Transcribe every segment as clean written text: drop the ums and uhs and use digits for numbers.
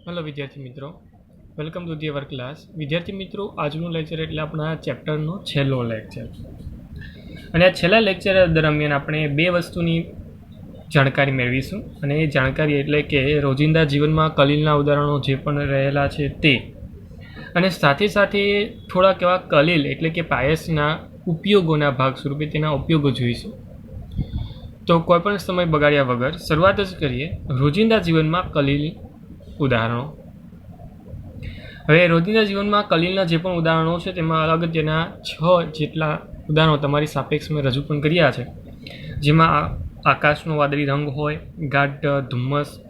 Hello વિદ્યાર્થી મિત્રો, welcome to the our class. વિદ્યાર્થી મિત્રો, આજનું લેક્ચર એટલે આપણા ચેપ્ટરનો છેલ્લો લેક્ચર. અને આ છેલ્લા લેક્ચર દરમિયાન આપણે બે વસ્તુની જાણકારી મેળવીશું. અને એ જાણકારી એટલે કે રોજિંદા જીવનમાં કલીલના ઉદાહરણો જે પણ રહેલા છે તે, અને સાથે સાથે થોડાક એવા કલીલ એટલે કે પાયસના ઉપયોગોના ભાગ સ્વરૂપે તેના ઉપયોગો જોઈશું. તો કોઈપણ સમય બગાડ્યા વગર શરૂઆત જ કરીએ રોજિંદા જીવનમાં કલીલ ઉદાહરણો. હવે રોજિંદા જીવનમાં કલીલના જે પણ ઉદાહરણો છે તેમાં અગત્યના 6 જેટલા ઉદાહરણો તમારી સાપેક્ષ મેં રજૂ પણ કર્યા છે. જેમાં આકાશનો વાદળી રંગ હોય, ગાઢ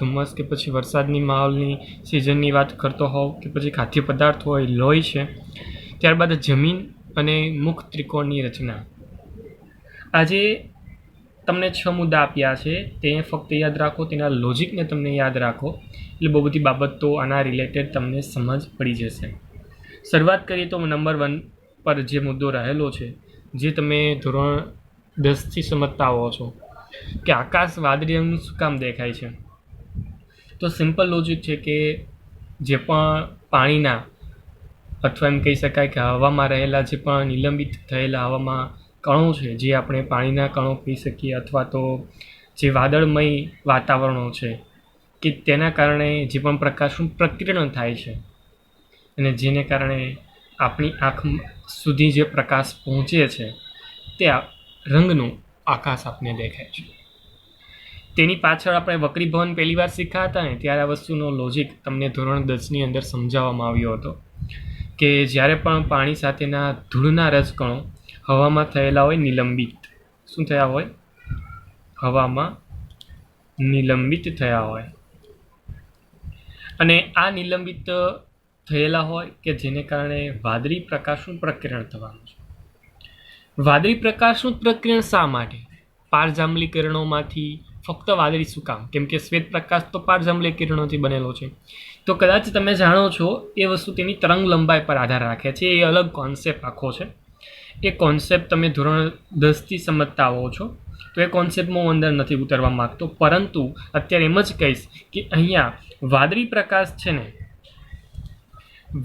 ધુમ્મસ કે પછી વરસાદની માહોલની સિઝનની વાત કરતો હોવ, કે પછી ખાદ્ય પદાર્થ હોય, લોહી છે, ત્યારબાદ જમીન અને મુખ ત્રિકોણની રચના. આજે તમને 6 મુદ્દા આપ્યા છે, તે ફક્ત યાદ રાખો, તેના લોજિકને તમને યાદ રાખો એટલે બહુ બધી બાબતો આના રિલેટેડ તમને સમજ પડી જશે. શરૂઆત કરીએ તો નંબર 1 પર જે મુદ્દો રહેલો છે, જે તમે ધોરણ 10થી સમજતા આવો છો કે આકાશ વાદળી રંગનું શું કામ દેખાય છે. તો સિમ્પલ લોજિક છે કે જે પણ પાણીના અથવા એમ કહી શકાય કે હવામાં રહેલા જે પણ નિલંબિત થયેલા હવામાં કણો છે, જે આપણે પાણીના કણો કહી શકીએ, અથવા તો જે વાદળમય વાતાવરણો છે કે તેના કારણે જે પણ પ્રકાશનું પ્રકિરણ થાય છે અને જેને કારણે આપણી આંખ સુધી જે પ્રકાશ પહોંચે છે તે રંગનું આકાશ આપને દેખાય છે. તેની પાછળ આપણે વક્રીભવન પહેલી વાર શીખ્યા હતા ને ત્યારે આ વસ્તુનો લોજિક તમને ધોરણ 10ની અંદર સમજાવવામાં આવ્યો હતો કે જ્યારે પણ પાણી સાથેના ધૂળના રજકણો હવામાં થયેલા હોય નિલંબિત, શું થયા હોય? હવામાં નિલંબિત થયા હોય. અને આ નિલંબિત થયેલા હોય કે જેને કારણે વાદળી પ્રકાશનું પ્રકિરણ થવાનું છે. વાદળી પ્રકાશનું પ્રકિરણ શા માટે? પારજાંબલી કિરણોમાંથી ફક્ત વાદળી શું કામ? કેમ કે શ્વેત પ્રકાશ તો પારજાંબલી કિરણોથી બનેલો છે. તો કદાચ તમે જાણો છો એ વસ્તુ તેની તરંગ લંબાઈ પર આધાર રાખે છે. એ અલગ કોન્સેપ્ટ આખો છે. એ કોન્સેપ્ટ તમે ધોરણ 10થી સમજતા આવો છો, તો એ કોન્સેપ્ટમાં હું અંદર નથી ઉતરવા માગતો, પરંતુ અત્યારે એમ જ કહીશ કે અહીંયા વાદળી પ્રકાશ છે ને,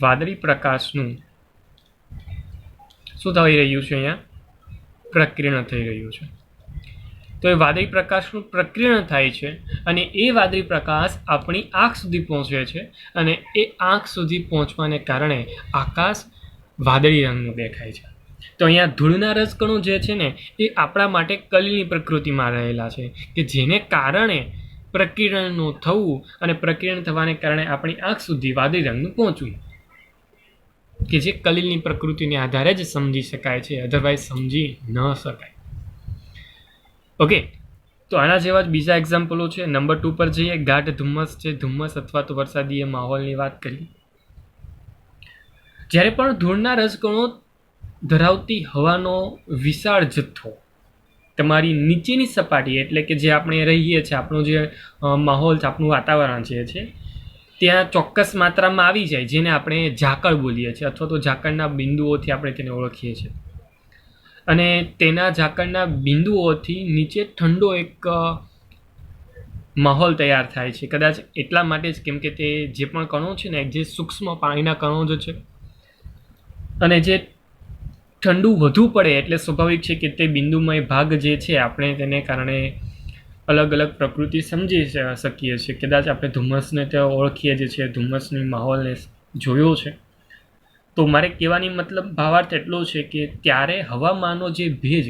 વાદળી પ્રકાશનું શું થઈ રહ્યું છે? અહીંયા પ્રકિરણ થઈ રહ્યું છે. તો એ વાદળી પ્રકાશનું પ્રકિરણ થાય છે અને એ વાદળી પ્રકાશ આપણી આંખ સુધી પહોંચે છે અને એ આંખ સુધી પહોંચવાને કારણે આકાશ વાદળી રંગનું દેખાય છે. તો અહીંયા ધૂળના રજકણો જે છે ને એ આપણા માટે કલીલની પ્રકૃતિમાં રહેલા છે કે જેને કારણે પ્રકિરણનું થવું અને પ્રકિરણ થવાને કારણે આપણી આંખ સુધી વાદળી રંગનું પહોંચવું, કે જે કલીલની પ્રકૃતિને આધારે જ સમજી શકાય છે, અધરવાઇઝ સમજી ન શકાય. ઓકે, તો આના જેવા જ બીજા એક્ઝામ્પલો છે. નંબર 2 પર જઈએ. ગાઢ ધુમ્મસ છે, ધુમ્મસ અથવા તો વરસાદી માહોલની વાત કરીએ. જ્યારે પણ ધૂળના રજકણો ધરાવતી હવાનો વિશાળ જથ્થો તમારી નીચેની સપાટી એટલે કે જે આપણે રહીએ છીએ, આપણો જે માહોલ છે, આપણું વાતાવરણ જે છે ત્યાં ચોક્કસ માત્રામાં આવી જાય, જેને આપણે ઝાકળ બોલીએ છીએ, અથવા તો ઝાકળના બિંદુઓથી આપણે તેને ઓળખીએ છીએ. અને તેના ઝાકળના બિંદુઓથી નીચે ઠંડો એક માહોલ તૈયાર થાય છે. કદાચ એટલા માટે જ કેમ કે તે જે પણ કણો છે ને, જે સૂક્ષ્મ પાણીના કણો જ છે, અને જે ઠંડુ વધુ પડે એટલે સ્વાભાવિક છે કે તે બિંદુમય ભાગ જે છે આપણે તેને કારણે અલગ અલગ પ્રકૃતિ સમજી શકીએ છીએ. કદાચ આપણે ધુમ્મસને તે ઓળખીએ જ છીએ, ધુમ્મસની માહોલને જોયો છે. તો મારે કહેવાની મતલબ ભાવાર્થ એટલો છે કે ત્યારે હવામાનનો જે ભેજ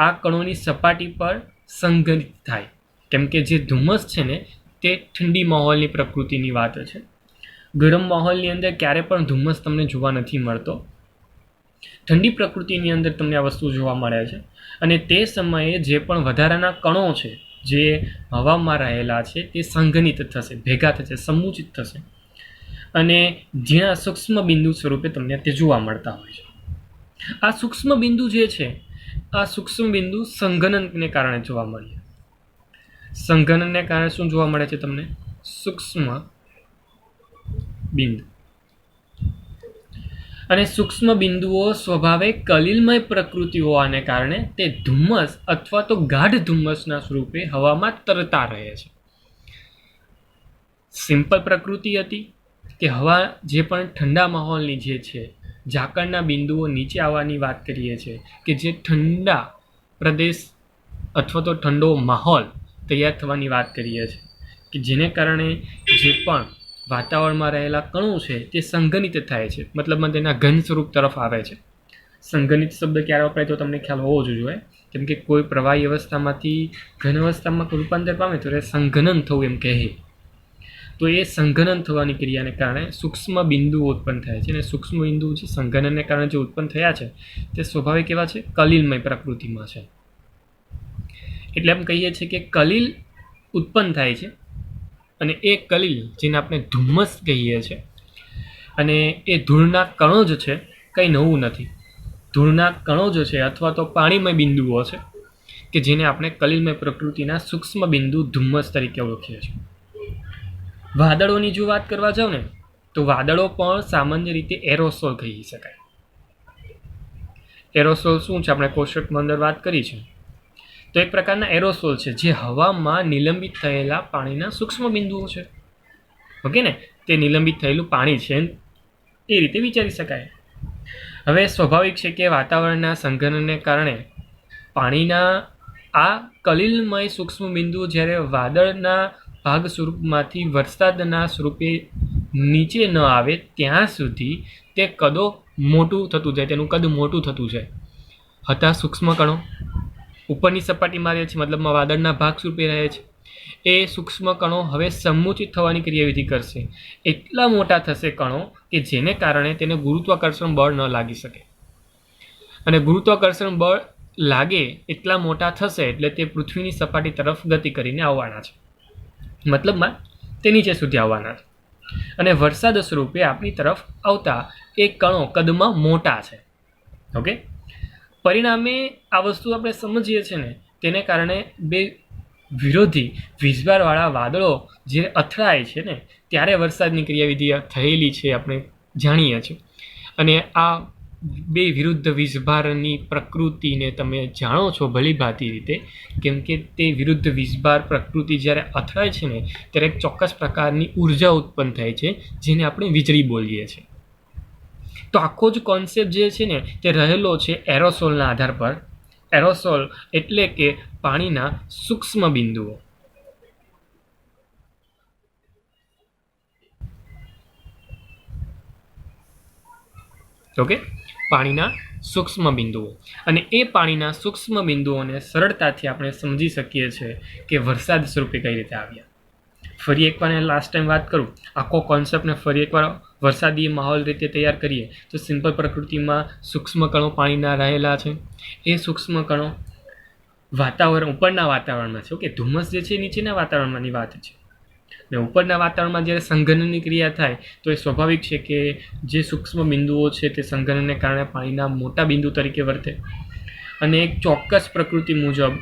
આ કણોની સપાટી પર સંગ્રહિત થાય, કેમ કે જે ધુમ્મસ છે ને તે ઠંડી માહોલની પ્રકૃતિની વાત છે. ગરમ માહોલની અંદર ક્યારે પણ ધુમ્મસ તમને જોવા નથી મળતો. ઠંડી પ્રકૃતિની અંદર તમને આ વસ્તુ જોવા મળે છે. અને તે સમયે જે પણ વધારાના કણો છે જે હવામાં રહેલા છે તે સંઘનિત થશે, ભેગા થશે, સમુચિત થશે અને જ્યાં સૂક્ષ્મ બિંદુ સ્વરૂપે તમને તે જોવા મળતા હોય છે. આ સૂક્ષ્મ બિંદુ જે છે, આ સૂક્ષ્મ બિંદુ સંઘનનને કારણે જોવા મળે. સંઘનનને કારણે શું જોવા મળે છે તમને? સૂક્ષ્મ બિંદુ. અને સૂક્ષ્મ બિંદુઓ સ્વભાવે કલીલમય પ્રકૃતિ હોવાને કારણે તે ધુમ્મસ અથવા તો ગાઢ ધુમ્મસના સ્વરૂપે હવામાં તરતા રહે છે. સિમ્પલ પ્રકૃતિ હતી કે હવા જે પણ ઠંડા માહોલની જે છે, ઝાકળના બિંદુઓ નીચે આવવાની વાત કરીએ છીએ, કે જે ઠંડા પ્રદેશ અથવા તો ઠંડો માહોલ તૈયાર થવાની વાત કરીએ છીએ, કે જેને કારણે જે પણ વાતાવરણમાં રહેલા કણો છે તે સંઘનિત થાય છે, મતલબમાં તેના ઘન સ્વરૂપ તરફ આવે છે. સંઘનિત શબ્દ ક્યારે વપરાય તો તમને ખ્યાલ હોવો જ જોઈએ, કેમ કે કોઈ પ્રવાહી અવસ્થામાંથી ઘન અવસ્થામાં રૂપાંતર પામે તો એ સંઘનન થવું એમ કહે. તો એ સંઘનન થવાની ક્રિયાને કારણે સૂક્ષ્મ બિંદુઓ ઉત્પન્ન થાય છે, અને સૂક્ષ્મ બિંદુ જે સંઘનનને કારણે જે ઉત્પન્ન થયા છે તે સ્વાભાવિક એવા છે, કલિલમય પ્રકૃતિમાં છે. એટલે એમ કહીએ છીએ કે કલિલ ઉત્પન્ન થાય છે, અને એ કલિલ જેને આપણે ધુમ્મસ કહીએ છીએ, અને એ ધૂળના કણો જ છે, કંઈ નવું નથી. ધૂળના કણો જ છે અથવા તો પાણીમય બિંદુઓ છે કે જેને આપણે કલિલમય પ્રકૃતિના સૂક્ષ્મ બિંદુ ધુમ્મસ તરીકે ઓળખીએ છીએ. વાદળોની જો વાત કરવા જાવ ને તો વાદળો પણ સામાન્ય રીતે એરોસોલ કહી શકાય. એરોસોલ શું છે આપણે કોષ્ટકમાં અંદર વાત કરી છે. તો એક પ્રકારના એરોસોલ છે જે હવામાં નિલંબિત થયેલા પાણીના સૂક્ષ્મ બિંદુઓ છે. ઓકે ને, તે નિલંબિત થયેલું પાણી છે એ રીતે વિચારી શકાય. હવે સ્વાભાવિક છે કે વાતાવરણના સંઘનનને કારણે પાણીના આ કલિલમય સૂક્ષ્મ બિંદુઓ જ્યારે વાદળના ભાગ સ્વરૂપમાંથી વરસાદના સ્વરૂપે નીચે ન આવે ત્યાં સુધી તે કદો મોટું થતું જાય, તેનું કદ મોટું થતું જાય. હતા સૂક્ષ્મ કણો ઉપરની સપાટીમાં રહે છે, મતલબમાં વાદળના ભાગ સ્વરૂપે રહે છે. એ સૂક્ષ્મ કણો હવે સમુચિત થવાની ક્રિયાવિધિ કરશે. એટલા મોટા થશે કણો કે જેને કારણે તેને ગુરુત્વાકર્ષણ બળ ન લાગી શકે, અને ગુરુત્વાકર્ષણ બળ લાગે એટલા મોટા થશે એટલે તે પૃથ્વીની સપાટી તરફ ગતિ કરીને આવવાના છે, મતલબમાં તે નીચે સુધી આવવાના છે. અને વરસાદ સ્વરૂપે આપણી તરફ આવતા એ કણો કદમાં મોટા છે. ઓકે, પરિણામે આ વસ્તુ આપણે સમજીએ છીએ ને તેને કારણે બે વિરોધી વીજભારવાળા વાદળો જે અથડાય છે ને ત્યારે વરસાદની ક્રિયાવિધિ થયેલી છે આપણે જાણીએ છીએ. અને આ બે વિરુદ્ધ વીજભારની પ્રકૃતિને તમે જાણો છો ભલીભાંતિ રીતે, કેમ કે તે વિરુદ્ધ વીજભાર પ્રકૃતિ જ્યારે અથડાય છે ને ત્યારે એક ચોક્કસ પ્રકારની ઉર્જા ઉત્પન્ન થાય છે જેને આપણે વીજળી બોલીએ છીએ. તો આખો જ કોન્સેપ્ટ જે છે ને તે રહેલો છે એરોસોલના આધાર પર. એરોસોલ એટલે કે પાણીના સૂક્ષ્મ બિંદુઓ. ઓકે, પાણીના સૂક્ષ્મ બિંદુઓ. અને એ પાણીના સૂક્ષ્મ બિંદુઓને સરળતાથી આપણે સમજી શકીએ છીએ કે વરસાદ સ્વરૂપે કઈ રીતે આવ્યા. ફરી એકવાર લાસ્ટ ટાઈમ વાત કરું, આખો કોન્સેપ્ટને ફરી એકવાર વરસાદી માહોલ રીતે તૈયાર કરીએ તો સિમ્પલ પ્રકૃતિમાં સૂક્ષ્મ કણો પાણીના રહેલા છે. એ સૂક્ષ્મ કણો વાતાવરણ ઉપરના વાતાવરણમાં છે. ઓકે, ધુમ્મસ જે છે નીચેના વાતાવરણમાંની વાત છે, ને ઉપરના વાતાવરણમાં જ્યારે સંઘનનની ક્રિયા થાય તો એ સ્વાભાવિક છે કે જે સૂક્ષ્મ બિંદુઓ છે તે સંઘનનને કારણે પાણીના મોટા બિંદુ તરીકે વર્તે. અને એક ચોક્કસ પ્રકૃતિ મુજબ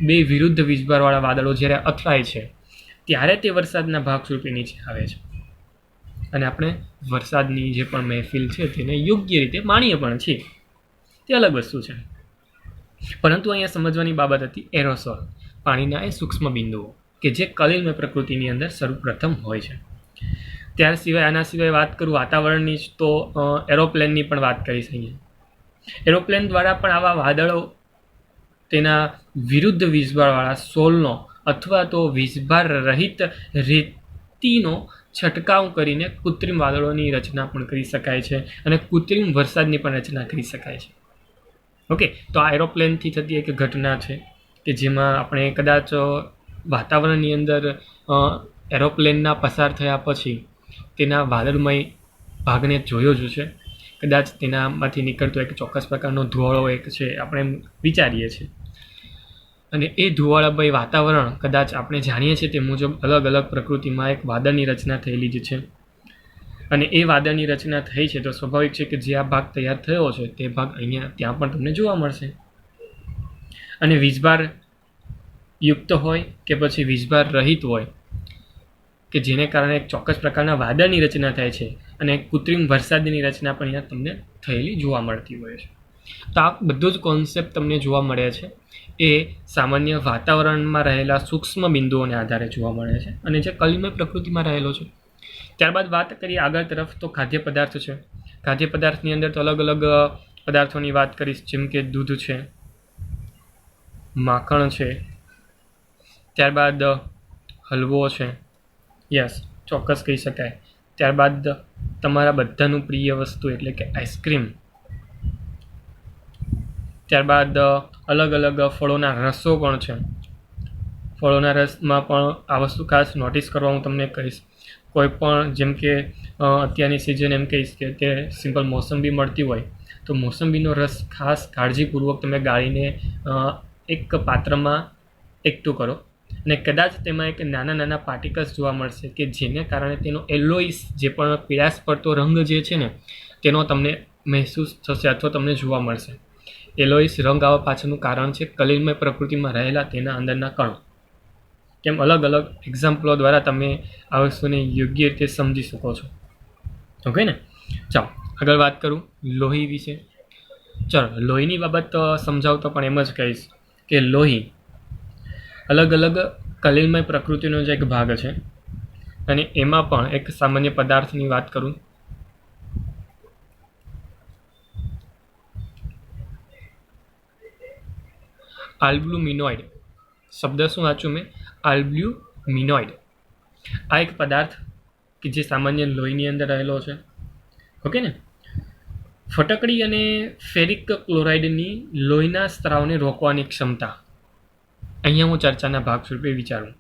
બે વિરુદ્ધ વીજભારવાળા વાદળો જ્યારે અથડાય છે ત્યારે તે વરસાદના ભાગ સ્વરૂપે નીચે આવે છે. અને આપણે વરસાદની જે પણ મહેફિલ છે તેને યોગ્ય રીતે માણીએ પણ છીએ, તે અલગ વસ્તુ છે. પરંતુ અહીંયા સમજવાની બાબત હતી એરોસોલ, પાણીના એ સૂક્ષ્મ બિંદુઓ કે જે કલિલમય પ્રકૃતિની અંદર સર્વપ્રથમ હોય છે. ત્યાર સિવાય આના સિવાય વાત કરું વાતાવરણની તો એરોપ્લેનની પણ વાત કરીશ. અહીંયા એરોપ્લેન દ્વારા પણ આવા વાદળો તેના વિરુદ્ધ વીજભારવાળા સોલનો અથવા તો વીજભાર રહિત રેતીનો છંટકાવ કરીને કૃત્રિમ વાદળોની રચના પણ કરી શકાય છે, અને કૃત્રિમ વરસાદની પણ રચના કરી શકાય છે. ઓકે, તો આ એરોપ્લેનથી થતી એક ઘટના છે કે જેમાં આપણે કદાચ વાતાવરણની અંદર એરોપ્લેનના પસાર થયા પછી તેના વાદળમય ભાગને જોયો જ છે. કદાચ તેનામાંથી નીકળતો એક ચોક્કસ પ્રકારનો ધુવાળો એક છે આપણે વિચારીએ છીએ, અને એ ધુવાળામય વાતાવરણ કદાચ આપણે જાણીએ છીએ તે મુજબ અલગ અલગ પ્રકૃતિમાં એક વાદળની રચના થયેલી જ છે. અને એ વાદળની રચના થઈ છે તો સ્વાભાવિક છે કે જે આ ભાગ તૈયાર થયો છે તે ભાગ અહીંયા ત્યાં પણ તમને જોવા મળશે. અને વીજભાર યુક્ત હોય કે પછી વીજભાર રહિત હોય કે જેને કારણે એક ચોક્કસ પ્રકારના વાદળની રચના થાય છે, અને કૃત્રિમ વરસાદની રચના પણ અહીંયા તમને થયેલી જોવા મળતી હોય છે. તો આ બધું જ કોન્સેપ્ટ તમને જોવા મળે છે એ સામાન્ય વાતાવરણમાં રહેલા સૂક્ષ્મ બિંદુઓને આધારે જોવા મળે છે અને જે કલિમય પ્રકૃતિમાં રહેલો છે. ત્યારબાદ વાત કરીએ આગળ તરફ તો ખાદ્ય પદાર્થ છે. ખાદ્ય પદાર્થની અંદર તો અલગ અલગ પદાર્થોની વાત કરીશ, જેમ કે દૂધ છે, માખણ છે, ત્યારબાદ હલવો છે, યસ ચોક્કસ કહી શકાય. ત્યારબાદ તમારા બધાનું પ્રિય વસ્તુ એટલે કે આઈસ્ક્રીમ. ત્યારબાદ અલગ અલગ ફળોના રસો પણ છે. ફળોના રસમાં પણ આ વસ્તુ ખાસ નોટિસ કરવા હું તમને કહીશ. કોઈ પણ જેમ કે અત્યારની સિઝન એમ કહીશ કે તે સિમ્પલ મોસંબી મળતી હોય તો મોસંબીનો રસ ખાસ કાળજીપૂર્વક તમે ગાળીને એક પાત્રમાં એકઠું કરો અને કદાચ તેમાં એક નાના નાના પાર્ટિકલ્સ જોવા મળશે કે જેને કારણે તેનો એલોઇસ જે પણ પીળાશ પડતો રંગ જે છે ને તેનો તમને મહેસૂસ થશે અથવા તમને જોવા મળશે. એલોઇસ રંગ આવવા પાછળનું કારણ છે કલિલમય પ્રકૃતિમાં રહેલા તેના અંદરના કણો. કેમ અલગ અલગ એક્ઝામ્પલો દ્વારા તમે આ વસ્તુને યોગ્ય રીતે સમજી શકો છો. ઓકે ને, ચાલો આગળ વાત કરું લોહી વિશે. ચાલો લોહીની બાબત સમજાવતો પણ એમ જ કહીશ કે લોહી અલગ અલગ કલિલમય પ્રકૃતિનો જ એક ભાગ છે અને એમાં પણ એક સામાન્ય પદાર્થની વાત કરું આલ્બ્યુમિનોઇડ. શબ્દ શું વાંચું મેં? આલ્બ્યુમિનોઇડ. આ એક પદાર્થ કે જે સામાન્ય લોહીની અંદર રહેલો છે. ઓકે ને, ફટકડી અને ફેરિક ક્લોરાઇડની લોહીના સ્ત્રાવને રોકવાની ક્ષમતા અહીંયા હું ચર્ચાના ભાગ સ્વરૂપે વિચારું.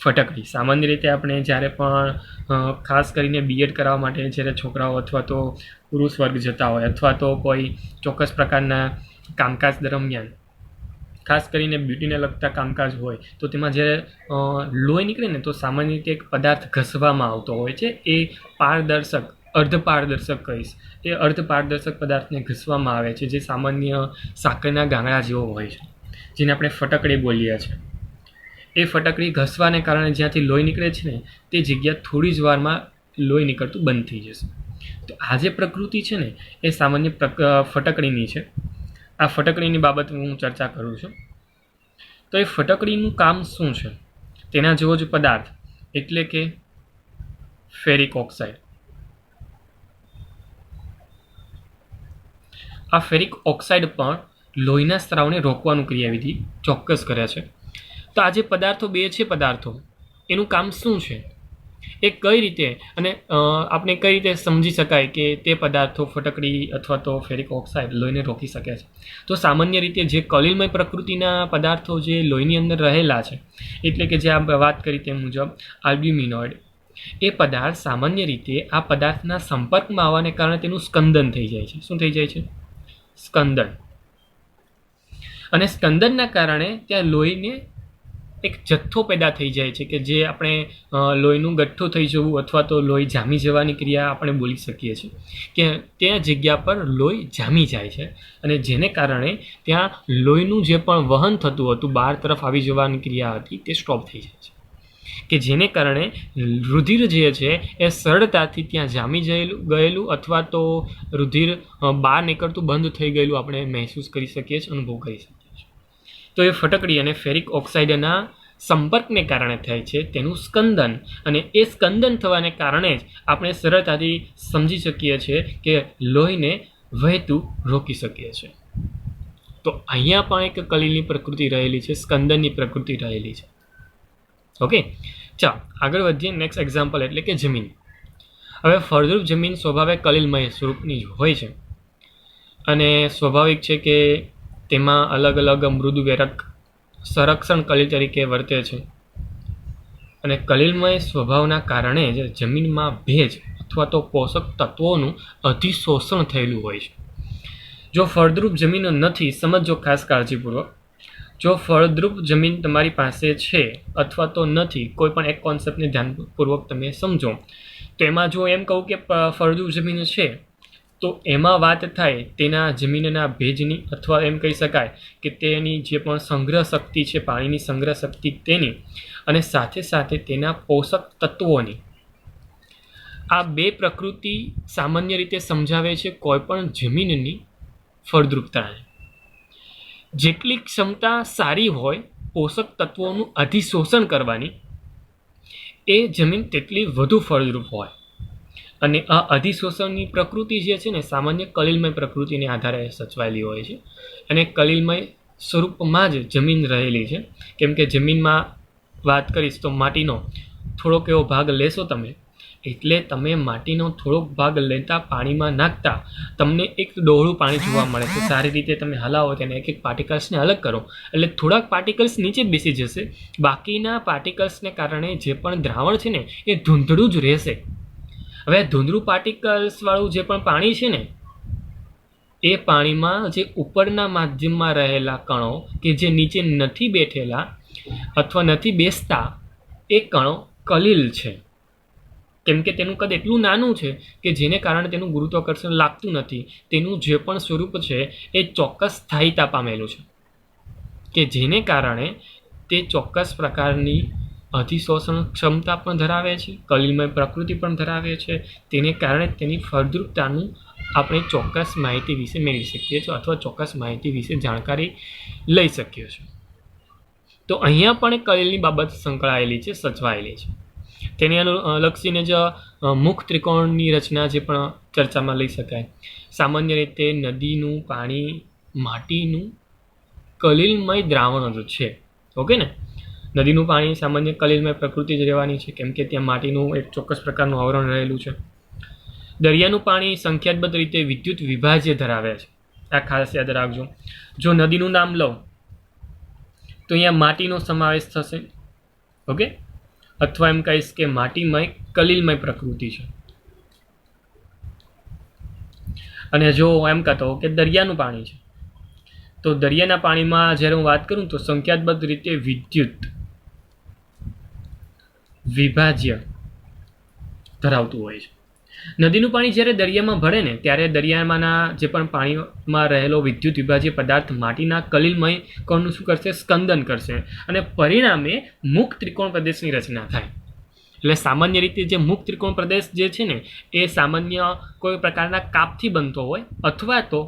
ફટકડી સામાન્ય રીતે આપણે જ્યારે પણ ખાસ કરીને બીએડ કરાવવા માટે જ્યારે છોકરાઓ અથવા તો પુરુષ વર્ગ જતા હોય અથવા તો કોઈ ચોક્કસ પ્રકારના કામકાજ દરમિયાન ખાસ કરીને બ્યુટીને લગતા કામકાજ હોય તો તેમાં જ્યારે લોહી નીકળે ને તો સામાન્ય રીતે એક પદાર્થ ઘસવામાં આવતો હોય છે. એ પારદર્શક અર્ધપારદર્શક કહીશ, એ અર્ધપારદર્શક પદાર્થને ઘસવામાં આવે છે જે સામાન્ય સાકરના ગાંગડા જેવો હોય છે જેને આપણે ફટકડી બોલીએ છીએ. એ ફટકડી ઘસવાને કારણે જ્યાંથી લોહી નીકળે છે ને તે જગ્યા થોડી જ વારમાં લોહી નીકળતું બંધ થઈ જશે. તો આ જે પ્રકૃતિ છે ને એ સામાન્ય ફટકડીની છે. આ ફટકડીની બાબત હું ચર્ચા કરું છું. તો એ ફટકડીનું કામ શું છે? તેના જેવો જ પદાર્થ એટલે કે ફેરિક ઓક્સાઇડ. આ ફેરિક ઓક્સાઇડ પણ લોહીના સ્ત્રાવને રોકવાનું ક્રિયાવિધિ ચોક્કસ કરે છે. તો આ જે પદાર્થો બે છે પદાર્થો એનું કામ શું છે? એ કઈ રીતે અને આપણે કઈ રીતે સમજી શકાય કે તે પદાર્થો ફટકડી અથવા તો ફેરિક ઓક્સાઇડ લોહીને રોકી શકે છે? તો સામાન્ય રીતે જે કલિલમય પ્રકૃતિના પદાર્થો જે લોહીની અંદર રહેલા છે એટલે કે જે આ વાત કરી તે મુજબ આલ્બ્યુમિનોઇડ, એ પદાર્થ સામાન્ય રીતે આ પદાર્થના સંપર્કમાં આવવાને કારણે તેનું સ્કંદન થઈ જાય છે. શું થઈ જાય છે? સ્કંદન. અને સ્કંદનના કારણે ત્યાં લોહીને એક જથ્થો પેદા થઈ જાય છે કે જે આપણે લોહીનું ગઠ્ઠું થઈ જવું અથવા તો લોહી જામી જવાની ક્રિયા આપણે બોલી શકીએ છીએ કે ત્યાં જગ્યા પર લોહી જામી જાય છે અને જેને કારણે ત્યાં લોહીનું જે પણ વહન થતું હતું બહાર તરફ આવી જવાની ક્રિયા હતી તે સ્ટોપ થઈ જાય છે કે જેને કારણે રુધિર જે છે એ સરળતાથી ત્યાં જામી ગયેલું અથવા તો રુધિર બહાર નીકળતું બંધ થઈ ગયેલું આપણે મહેસૂસ કરી શકીએ છીએ, અનુભવ કરી શકીએ છીએ. તો એ ફટકડી અને ફેરિક ઓક્સાઇડના સંપર્કને કારણે થાય છે તેનું સ્કંદન અને એ સ્કંદન થવાને કારણે જ આપણે સરળતાથી સમજી શકીએ છીએ કે લોહીને વહેતું રોકી શકીએ છીએ. તો અહીંયા પણ એક કલિલની પ્રકૃતિ રહેલી છે, સ્કંદનની પ્રકૃતિ રહેલી છે. ઓકે, ચાલો આગળ વધીએ. નેક્સ્ટ એક્ઝામ્પલ એટલે કે જમીન. હવે ફળદ્રુપ જમીન સ્વભાવે કલિલમય સ્વરૂપની હોય છે અને સ્વાભાવિક છે કે તેમાં અલગ અલગ મૃદુવેરક સંરક્ષણ કલિલ તરીકે વર્તે છે અને કલિલમય સ્વભાવના કારણે જ જમીનમાં ભેજ અથવા તો પોષક તત્વોનું અધિશોષણ થયેલું હોય છે. જો ફળદ્રુપ જમીન નથી, સમજો ખાસ કાળજીપૂર્વક, જો ફળદ્રુપ જમીન તમારી પાસે છે અથવા તો નથી, કોઈ પણ એક કોન્સેપ્ટને ધ્યાનપૂર્વક તમે સમજો, તો એમાં જો એમ કહું કે ફળદ્રુપ જમીન છે તો એમાં વાત થાય તેના જમીનના ભેજની અથવા એમ કહી શકાય કે તેની જે પણ સંગ્રહ શક્તિ છે, પાણીની સંગ્રહ શક્તિ તેની, અને સાથે સાથે તેના પોષક તત્વોની. આ બે પ્રકૃતિ સામાન્ય રીતે સમજાવે છે કોઈ પણ જમીનની ફળદ્રુપતાને. જેટલી ક્ષમતા સારી હોય પોષક તત્વોનું અધિશોષણ કરવાની, એ જમીન તેટલી વધુ ફળદ્રુપ હોય. અને આ અધિશોષણની પ્રકૃતિ જે છે ને સામાન્ય કલિલમય પ્રકૃતિને આધારે સચવાયેલી હોય છે. અને કલિલમય સ્વરૂપમાં જ જમીન રહેલી છે. કેમ કે જમીનમાં વાત કરીશ તો માટીનો થોડોક એવો ભાગ લેશો તમે, એટલે તમે માટીનો થોડોક ભાગ લેતા પાણીમાં નાખતા તમને એક ડોળું પાણી જોવા મળે છે. સારી રીતે તમે હલાવો તેને એક એક પાર્ટિકલ્સને અલગ કરો એટલે થોડાક પાર્ટિકલ્સ નીચે બેસી જશે. બાકીના પાર્ટિકલ્સને કારણે જે પણ દ્રાવણ છે ને એ ધૂંધળું જ રહેશે. હવે ધૂંધળું પાર્ટિકલ્સવાળું જે પણ પાણી છે ને એ પાણીમાં જે ઉપરના માધ્યમમાં રહેલા કણો કે જે નીચે નથી બેઠેલા અથવા નથી બેસતા એ કણો કલિલ છે. કેમ કે તેનું કદ એટલું નાનું છે કે જેને કારણે તેનું ગુરુત્વાકર્ષણ લાગતું નથી. તેનું જે પણ સ્વરૂપ છે એ ચોક્કસ સ્થાયીતા પામેલું છે કે જેને કારણે તે ચોક્કસ પ્રકારની અધિશોષણ ક્ષમતા પણ ધરાવે છે, કલિલમય પ્રકૃતિ પણ ધરાવે છે. તેને કારણે તેની ફળદ્રુપતાનું આપણે ચોક્કસ માહિતી વિશે મેળવી શકીએ છીએ અથવા ચોક્કસ માહિતી વિશે જાણકારી લઈ શકીએ છીએ. તો અહીંયા પણ કલિલની બાબત સંકળાયેલી છે, સચવાયેલી છે. તેને લક્ષીને જ મુખ ત્રિકોણની રચના જે પણ ચર્ચામાં લઈ શકાય. સામાન્ય રીતે નદીનું પાણી માટીનું કલિલમય દ્રાવણ જ છે. ઓકે ને, નદીનું પાણી સામાન્ય કલિલમય પ્રકૃતિ જ રહેવાની છે કેમ કે ત્યાં માટીનું એક ચોક્કસ પ્રકારનું આવરણ રહેલું છે. દરિયાનું પાણી સંખ્યાબંધ રીતે વિદ્યુત વિભાજ્ય ધરાવે છે. આ ખાસ યાદ રાખજો. જો નદીનું નામ લો તો અહીંયા માટીનો સમાવેશ થશે. ઓકે, અથવા એમ કહીશ કે માટીમય કલિલમય પ્રકૃતિ છે. અને જો એમ કહેતો કે દરિયાનું પાણી છે તો દરિયાના પાણીમાં જ્યારે હું વાત કરું તો સંખ્યાબંધ રીતે વિદ્યુત વિભાજ્ય ધરાવતું હોય છે. નદીનું પાણી જ્યારે દરિયામાં ભળે ને ત્યારે દરિયામાંના જે પણ પાણીમાં રહેલો વિદ્યુત વિભાજ્ય પદાર્થ માટીના કલિલમય કણનું શું કરશે? સ્કંદન કરશે અને પરિણામે મુખ ત્રિકોણ પ્રદેશની રચના થાય. એટલે સામાન્ય રીતે જે મુખ ત્રિકોણ પ્રદેશ જે છે ને એ સામાન્ય કોઈ પ્રકારના કાપથી બનતો હોય અથવા તો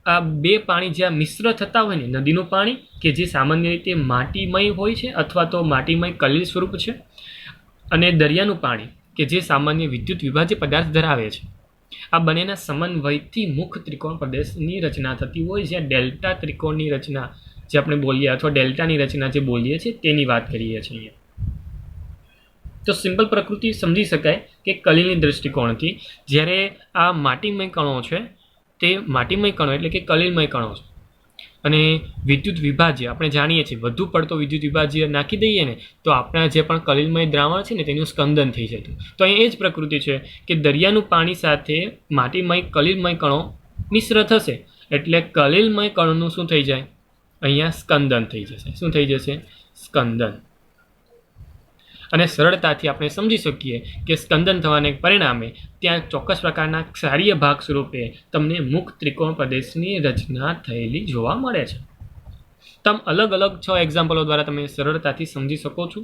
આ બે પાણી જ્યાં મિશ્ર થતા હોય ને, નદીનું પાણી કે જે સામાન્ય રીતે માટીમય હોય છે અથવા તો માટીમય કલિલ સ્વરૂપ છે, અને દરિયાનું પાણી કે જે સામાન્ય વિદ્યુત વિભાજ્ય પદાર્થ ધરાવે છે. આ બંનેના સમન્વયથી મુખ ત્રિકોણ પ્રદેશની રચના થતી હોય. જ્યાં ડેલ્ટા ત્રિકોણની રચના જે આપણે બોલીએ અથવા ડેલ્ટાની રચના જે બોલીએ છીએ તેની વાત કરીએ છીએ. તો સિમ્પલ પ્રકૃતિ સમજી શકાય કે કલિલની દૃષ્ટિકોણથી જ્યારે આ માટીમય કણો છે તે માટીમય કણો એટલે કે કલિલમય કણો છે અને વિદ્યુત વિભાજ્ય આપણે જાણીએ છીએ વધુ પડતો વિદ્યુત વિભાજ્ય નાખી દઈએ ને તો આપણા જે પણ કલિલમય દ્રાવણ છે ને તેનું સ્કંદન થઈ જતું. તો અહીંયા એ જ પ્રકૃતિ છે કે દરિયાનું પાણી સાથે માટીમય કલિલમય કણો મિશ્ર થશે એટલે કલિલમય કણનું શું થઈ જાય? અહીંયા સ્કંદન થઈ જશે. શું થઈ જશે? સ્કંદન. અને સરળતાથી આપણે સમજી શકીએ કે સ્કંદન થવાને પરિણામે ત્યાં ચોક્કસ પ્રકારના ક્ષારીય ભાગ સ્વરૂપે તમને મુખ ત્રિકોણ પ્રદેશની રચના થયેલી જોવા મળે છે. તમ અલગ અલગ 6 એક્ઝામ્પલો દ્વારા તમે સરળતાથી સમજી શકો છો.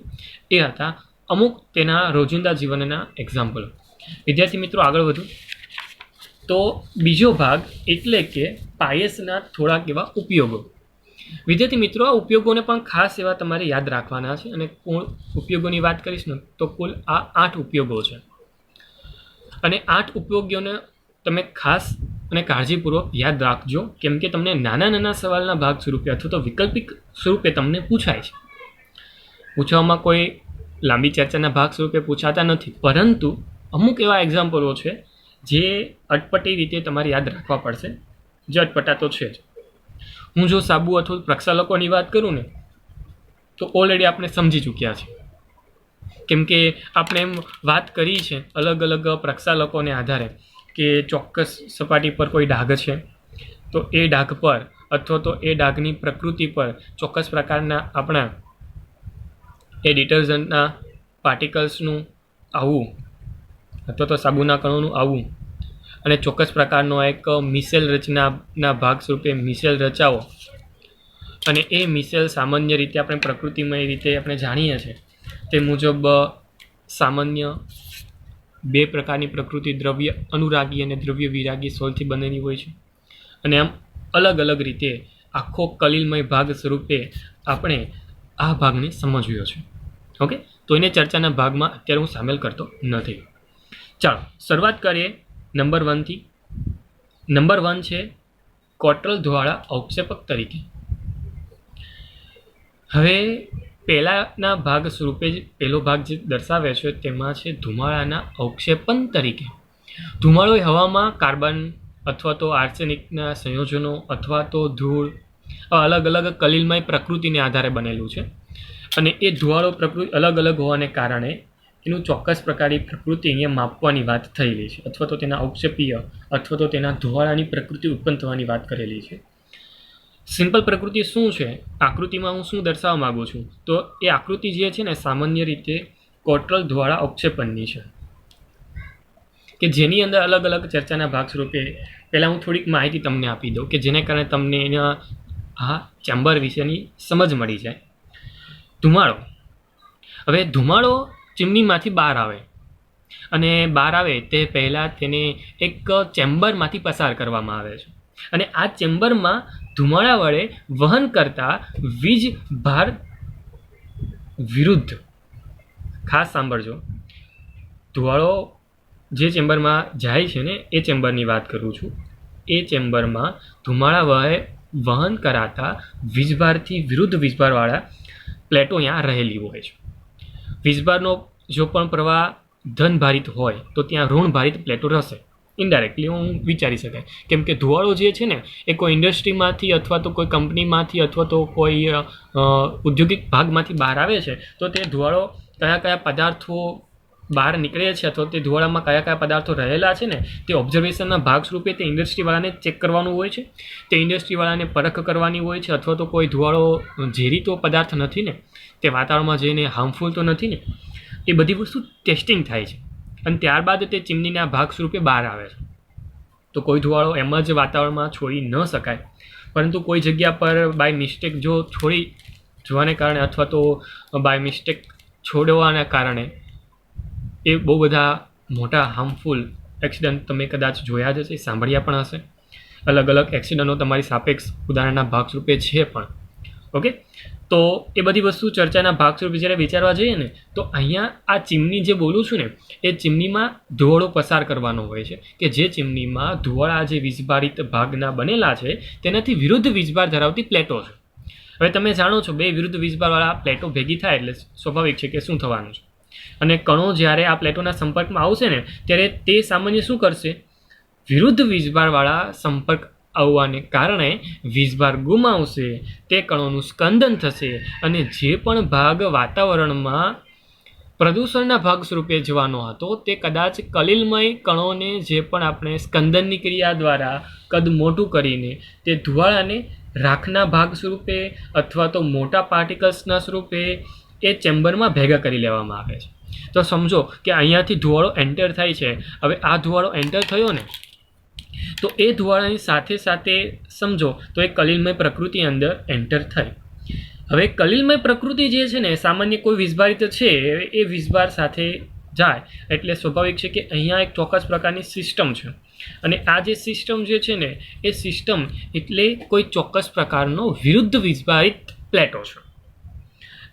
એ હતા અમુક તેના રોજિંદા જીવનના એક્ઝામ્પલો. વિદ્યાર્થી મિત્રો, આગળ વધું તો બીજો ભાગ એટલે કે પાયસના થોડાક એવા ઉપયોગો. વિદ્યાર્થી મિત્રો, આ ઉપયોગોને પણ ખાસ એવા તમારે યાદ રાખવાના છે અને ઉપયોગોની વાત કરીશ ને તો કુલ આ 8 ઉપયોગો છે. અને 8 ઉપયોગોને તમે ખાસ અને કાળજીપૂર્વક યાદ રાખજો કેમ કે તમને નાના નાના સવાલના ભાગ સ્વરૂપે અથવા તો વૈકલ્પિક સ્વરૂપે તમને પૂછાય છે. પૂછવામાં કોઈ લાંબી ચર્ચાના ભાગ સ્વરૂપે પૂછાતા નથી, પરંતુ અમુક એવા એક્ઝામ્પલો છે જે અટપટી રીતે તમારે યાદ રાખવા પડશે, જે અટપટા તો છે જ. હું જો સાબુ અથવા પ્રક્ષાલકોની વાત કરું ને તો ઓલરેડી આપણે સમજી ચૂક્યા છે કેમ કે આપણે એમ વાત કરી છે અલગ અલગ પ્રક્ષાલકોને આધારે કે ચોક્કસ સપાટી પર કોઈ ડાઘ છે તો એ ડાઘ પર અથવા તો એ ડાઘની પ્રકૃતિ પર ચોક્કસ પ્રકારના આપણા એ ડિટર્જન્ટના પાર્ટિકલ્સનું આવવું અથવા તો સાબુના કણોનું આવવું અને ચોક્કસ પ્રકારનો એક મિસેલ રચનાના ભાગ સ્વરૂપે મિસેલ રચાવો અને એ મિસેલ સામાન્ય રીતે આપણે પ્રકૃતિમય રીતે આપણે જાણીએ છીએ તે મુજબ સામાન્ય 2 પ્રકારની પ્રકૃતિ દ્રવ્ય અનુરાગી અને દ્રવ્ય વિરાગી સોલથી બનેલી હોય છે. અને આમ અલગ અલગ રીતે આખો કલિલમય ભાગ સ્વરૂપે આપણે આ ભાગને સમજ્યો છે. ઓકે, તો એને ચર્ચાના ભાગમાં અત્યારે હું સામેલ કરતો નથી. ચાલો શરૂઆત કરીએ નંબર 1થી. નંબર 1 છે કોટરલ દ્વારા અવક્ષેપક તરીકે. હવે પહેલાના ભાગ સ્વરૂપે પહેલો ભાગ જે દર્શાવે છે તેમાં છે ધુમાડાના અવક્ષેપન તરીકે. ધુમાડો એ હવામાં કાર્બન અથવા તો આર્સેનિકના સંયોજનો અથવા તો ધૂળ અલગ અલગ કલિલમય પ્રકૃતિને આધારે બનેલું છે. અને એ ધુવાળો પ્રકૃતિ અલગ અલગ હોવાને કારણે એનું ચોક્કસ પ્રકારની પ્રકૃતિ અહીંયા માપવાની વાત થયેલી છે, અથવા તો તેના અવક્ષેપીય અથવા તો તેના ધુવાળાની પ્રકૃતિ ઉત્પન્ન થવાની વાત કરેલી છે. સિમ્પલ પ્રકૃતિ શું છે, આકૃતિમાં હું શું દર્શાવવા માગું છું, તો એ આકૃતિ જે છે ને સામાન્ય રીતે કોટરલ દ્વારા અવક્ષેપનની છે, કે જેની અંદર અલગ અલગ ચર્ચાના ભાગ સ્વરૂપે પહેલાં હું થોડીક માહિતી તમને આપી દઉં કે જેને કારણે તમને એના આ ચેમ્બર વિશેની સમજ મળી જાય. ધુમાડો, હવે ધુમાડો ચીમનીમાંથી બહાર આવે અને બહાર આવે તે પહેલાં તેને એક ચેમ્બરમાંથી પસાર કરવામાં આવે છે. અને આ ચેમ્બરમાં ધુમાડા વડે વહન કરતા વીજ ભાર વિરુદ્ધ, ખાસ સાંભળજો, ધુવાળો જે ચેમ્બરમાં જાય છે ને એ ચેમ્બરની વાત કરું છું. એ ચેમ્બરમાં ધુમાડા વહન કરાતા વીજભારથી વિરુદ્ધ વીજભારવાળા પ્લેટો અહીંયા રહેલી હોય છે. વીજભારનો જો પણ પ્રવાહ ધનભારિત હોય તો ત્યાં ઋણભારિત પ્લેટો રહેશે. ઇનડાયરેક્ટલી હું વિચારી શકાય, કેમ કે ધુવાળો જે છે ને એ કોઈ ઇન્ડસ્ટ્રીમાંથી અથવા તો કોઈ કંપનીમાંથી અથવા તો કોઈ ઔદ્યોગિક ભાગમાંથી બહાર આવે છે તો તે ધુવાળો કયા કયા પદાર્થો બહાર નીકળે છે અથવા તે ધુવાળામાં કયા કયા પદાર્થો રહેલા છે ને તે ઓબ્ઝર્વેશનના ભાગ સ્વરૂપે તે ઇન્ડસ્ટ્રીવાળાને ચેક કરવાનું હોય છે, તે ઇન્ડસ્ટ્રીવાળાને પરખ કરવાની હોય છે, અથવા તો કોઈ ધુવાળો ઝેરી તો પદાર્થ નથી ને, તે વાતાવરણમાં જઈને હાર્મફુલ તો નથી ને, એ બધી વસ્તુ ટેસ્ટિંગ થાય છે અને ત્યારબાદ તે ચીમનીના ભાગ સ્વરૂપે બહાર આવે છે. તો કોઈ ધુવાળો એમ જ વાતાવરણમાં છોડી ન શકાય, પરંતુ કોઈ જગ્યા પર બાય મિસ્ટેક જો છોડી જવાને કારણે અથવા તો બાય મિસ્ટેક છોડવાના કારણે એ બહુ બધા મોટા હાર્મફુલ એક્સિડન્ટ તમે કદાચ જોયા જ હશે, સાંભળ્યા પણ હશે. અલગ અલગ એક્સિડન્ટો તમારી સાપેક્ષ ઉદાહરણના ભાગ સ્વરૂપે છે પણ. ઓકે, તો એ બધી વસ્તુ ચર્ચાના ભાગ સ્વરૂપે જ્યારે વિચારવા જઈએ ને તો અહીંયા આ ચીમની જે બોલું છું ને એ ચીમનીમાં ધુવાળો પસાર કરવાનો હોય છે, કે જે ચીમનીમાં ધુવાળા જે વીજભારિત ભાગના બનેલા છે તેનાથી વિરુદ્ધ વીજભાર ધરાવતી પ્લેટો છે. હવે તમે જાણો છો બે વિરુદ્ધ વીજભારવાળા પ્લેટો ભેગી થાય એટલે સ્વાભાવિક છે કે શું થવાનું છે. અને કણો જ્યારે આ પ્લેટોના સંપર્કમાં આવશે ને ત્યારે તે સામાન્ય શું કરશે, વિરુદ્ધ વીજભારવાળા સંપર્ક આવવાને કારણે વીજભાર ગુમાવશે, તે કણોનું સ્કંદન થશે અને જે પણ ભાગ વાતાવરણમાં પ્રદૂષણના ભાગ સ્વરૂપે જવાનો હતો તે કદાચ કલિલમય કણોને જે પણ આપણે સ્કંદનની ક્રિયા દ્વારા કદ મોટું કરીને તે ધુવાળાને રાખના ભાગ સ્વરૂપે અથવા તો મોટા પાર્ટિકલ્સના સ્વરૂપે એ ચેમ્બરમાં ભેગા કરી લેવામાં આવે છે. તો સમજો કે અહીંયાથી ધુવાળો એન્ટર થાય છે. હવે આ ધુવાળો એન્ટર થયો ને તો એ ધુવાળાની સાથે સાથે સમજો તો એ કલિલમય પ્રકૃતિ અંદર એન્ટર થઈ. હવે કલિલમય પ્રકૃતિ જે છે ને સામાન્ય કોઈ વીજભારિત છે એ વીજભાર સાથે જાય એટલે સ્વાભાવિક છે કે અહીંયા એક ચોક્કસ પ્રકારની સિસ્ટમ છે અને આ જે સિસ્ટમ જે છે ને એ સિસ્ટમ એટલે કોઈ ચોક્કસ પ્રકારનો વિરુદ્ધ વીજભારિત પ્લેટો છે.